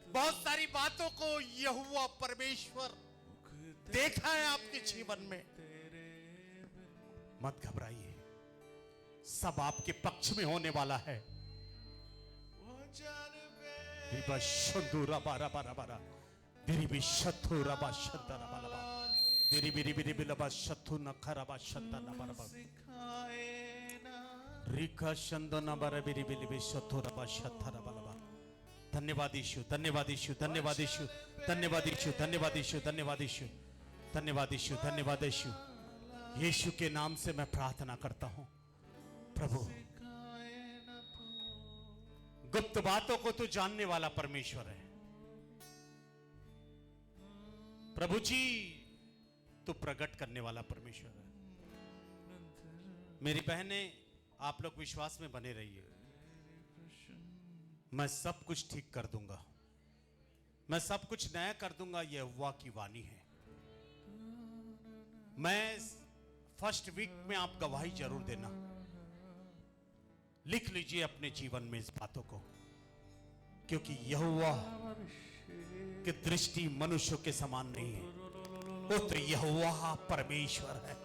बहुत सारी बातों को यहोवा परमेश्वर देखा है आपके जीवन में। मत घबराइए, सब आपके पक्ष में होने वाला है। धन्यवाद यीशु, धन्यवाद यीशु, धन्यवाद यीशु, धन्यवाद यीशु, धन्यवाद यीशु, धन्यवाद यीशु, धन्यवाद यीशु, धन्यवाद यीशु। यीशु के नाम से मैं प्रार्थना करता हूं, प्रभु गुप्त बातों को तो जानने वाला परमेश्वर है। प्रभु जी तो प्रकट करने वाला परमेश्वर है। मेरी बहनें, आप लोग विश्वास में बने रहिए। मैं सब कुछ ठीक कर दूंगा, मैं सब कुछ नया कर दूंगा। यह यहोवा की वाणी है। मैं फर्स्ट वीक में आप गवाही जरूर देना। लिख लीजिए अपने जीवन में इस बातों को, क्योंकि यहोवा की दृष्टि मनुष्यों के समान नहीं है, वो तो यहोवा परमेश्वर है।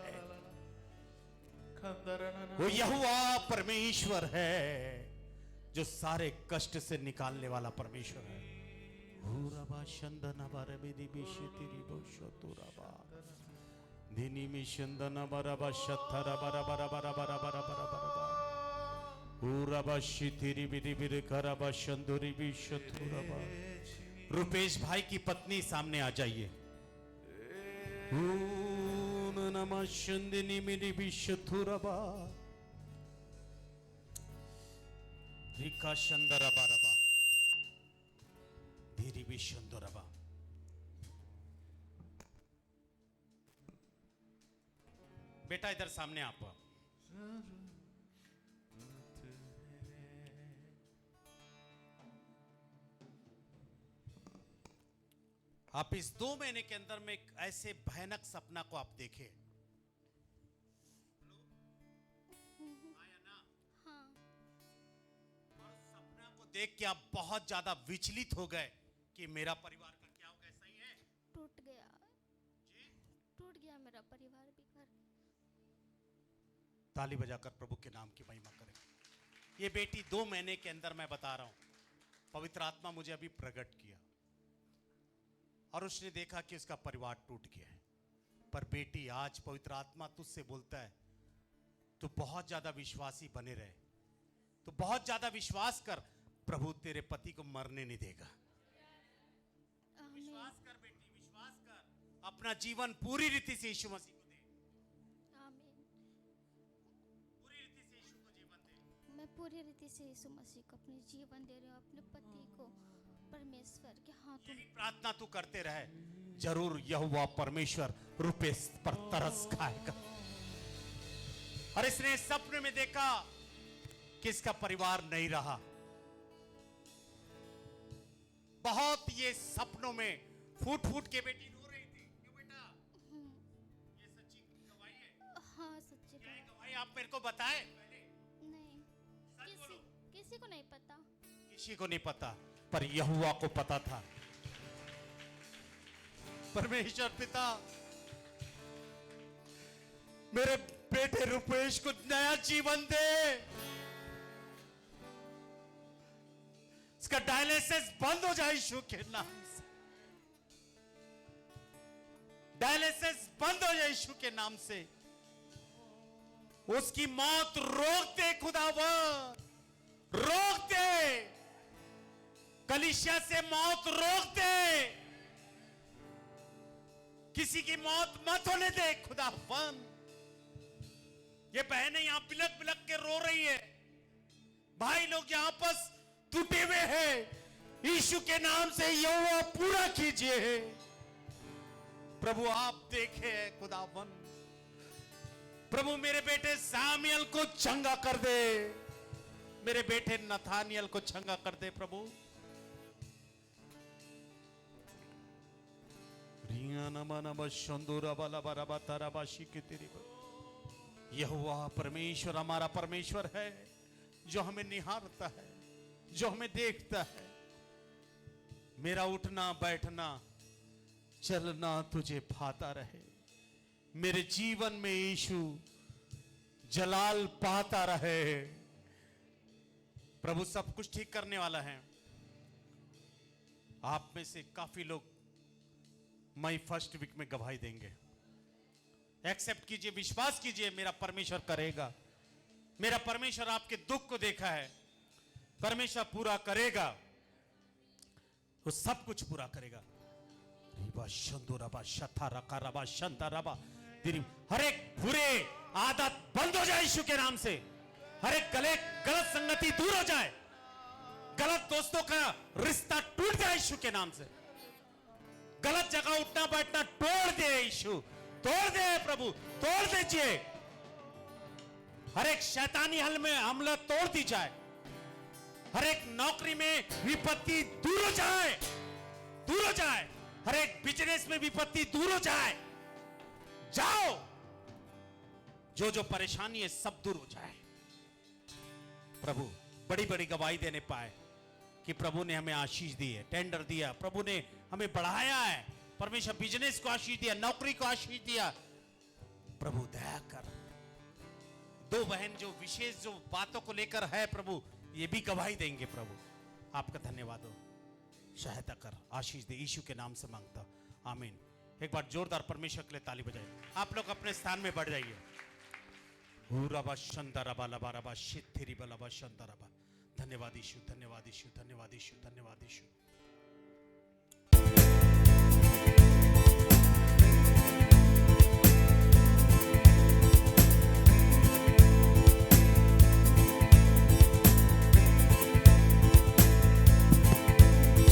वो यहोवा परमेश्वर है जो सारे कष्ट से निकालने वाला परमेश्वर है। धिनी मिशंदना बराबा शथरा बराबरा बराबरा बराबरा बराबरा उराबा शिथिरी बिरी बिरी कराबा शंदुरी भी शथुराबा। रुपेश भाई की पत्नी सामने आ जाइए। नमः शंदिनी मिरी भी शथुराबा रिका शंदरा बराबा धीरी भी शंदुराबा। बेटा इधर सामने आप। आप इस 2 महीने के अंदर में एक ऐसे भयानक सपना को आप देखे। आया ना? हाँ। और सपना को देख के आप बहुत ज्यादा विचलित हो गए कि मेरा परिवार का क्या होगा। सही है? टूट गया। जी? टूट गया मेरा परिवार भी घर। ताली बजाकर प्रभु के नाम की महिमा करें। ये बेटी 2 महीने के अंदर मैं बता रहा हूं, पवित्र आत्मा मुझे अभी प्रकट किया और उसने देखा कि उसका परिवार टूट गया है। पर बेटी आज पवित्र आत्मा तुझसे बोलता है, तू बहुत ज्यादा विश्वासी बने रहे, तू बहुत ज्यादा विश्वास कर, प्रभु तेरे पति को मरने नहीं देगा। विश्वास कर बेटी, विश्वास कर, अपना जीवन पूरी रीति से यीशु मसीह को दे। आमीन। पूरी रीति से यीशु को जीवन दे। मैं पूरी रीति से यीशु मसीह को अपने जीवन दे रही हूँ, अपने पति को परमेश्वर के हाथों यही प्रार्थना तू करते रहे, जरूर यहोवा परमेश्वर रुपेश पर तरस खाएगा। और इसने सपने में देखा कि इसका परिवार नहीं रहा। बहुत ये सपनों में फूट फूट के बेटी रो रही थी। क्यों बेटा? ये सच्ची गवाही है? हाँ सच्ची क्या ये बात। गवाही आप मेरे को बताए पहले? नहीं, सच बोलो। किसी को नहीं पता। किसी को नहीं पता, पर यहोवा को पता था। परमेश्वर पिता मेरे बेटे रुपेश को नया जीवन दे। इसका डायलिसिस बंद हो जाए यीशु के नाम से। डायलिसिस बंद हो जाए यीशु के नाम से। उसकी मौत रोक दे खुदावन, रोक दे। कलीसिया से मौत रोक दे। किसी की मौत मत होने दे खुदावन। ये बहनें यहां बिलक बिलक के रो रही है, भाई लोग यहां आपस टूटे हुए हैं। यीशु के नाम से यहोवा पूरा कीजिए। प्रभु आप देखे खुदावन। प्रभु मेरे बेटे सामुएल को चंगा कर दे, मेरे बेटे नथानियल को चंगा कर दे प्रभु। यहोवा परमेश्वर हमारा परमेश्वर है, जो हमें निहारता है, जो हमें देखता है। मेरा उठना बैठना चलना तुझे भाता रहे। मेरे जीवन में यीशु जलाल पाता रहे। प्रभु सब कुछ ठीक करने वाला है। आप में से काफी लोग मई फर्स्ट वीक में गवाही देंगे। एक्सेप्ट कीजिए, विश्वास कीजिए, मेरा परमेश्वर करेगा। मेरा परमेश्वर आपके दुख को देखा है, परमेश्वर पूरा करेगा, वो सब कुछ पूरा करेगा। हर एक बुरे आदत बंद हो जाए यीशु के नाम से। हर एक गलत संगति दूर हो जाए, गलत दोस्तों का रिश्ता टूट जाए यीशु के नाम से। गलत जगह उठना बैठना तोड़ दे यीशु, तोड़ दे प्रभु, तोड़ दीजिए। हर एक शैतानी हमला तोड़ दी जाए। हर एक नौकरी में विपत्ति दूर हो जाए, दूर हो जाए। हर एक बिजनेस में विपत्ति दूर हो जाए। जाओ, जो जो परेशानी है सब दूर हो जाए। प्रभु बड़ी बड़ी गवाही देने पाए कि प्रभु ने हमें आशीष दी है, टेंडर दिया, प्रभु ने हमें बढ़ाया है। परमेश्वर बिजनेस को आशीष दिया, नौकरी को आशीष दिया। प्रभु दया कर। 2 बहन जो विशेष जो बातों को लेकर है प्रभु, ये भी गवाही देंगे। प्रभु आपका धन्यवाद हो, सहायता कर, आशीष दे, यीशु के नाम से मांगता, आमीन। एक बार जोरदार परमेश्वर के लिए ताली बजाइए। आप लोग अपने स्थान में बढ़ जाइए। रबा शंदरबा लबा रबा शिथिरिबा लबा शंदरबा। धन्यवाद यीशु, धन्यवाद यीशु, धन्यवाद यीशु, धन्यवाद यीशु।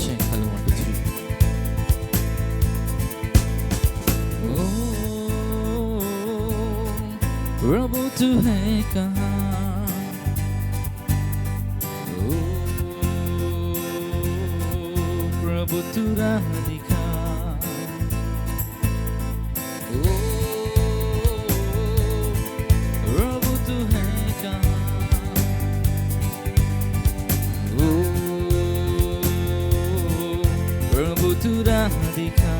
Check, hello, 1, 2, 3. प्रभु तू है कहाँ, ओ प्रभु तू राह दिखा, ओ प्रभु तू है कहाँ, ओ प्रभु तू राह दिखा।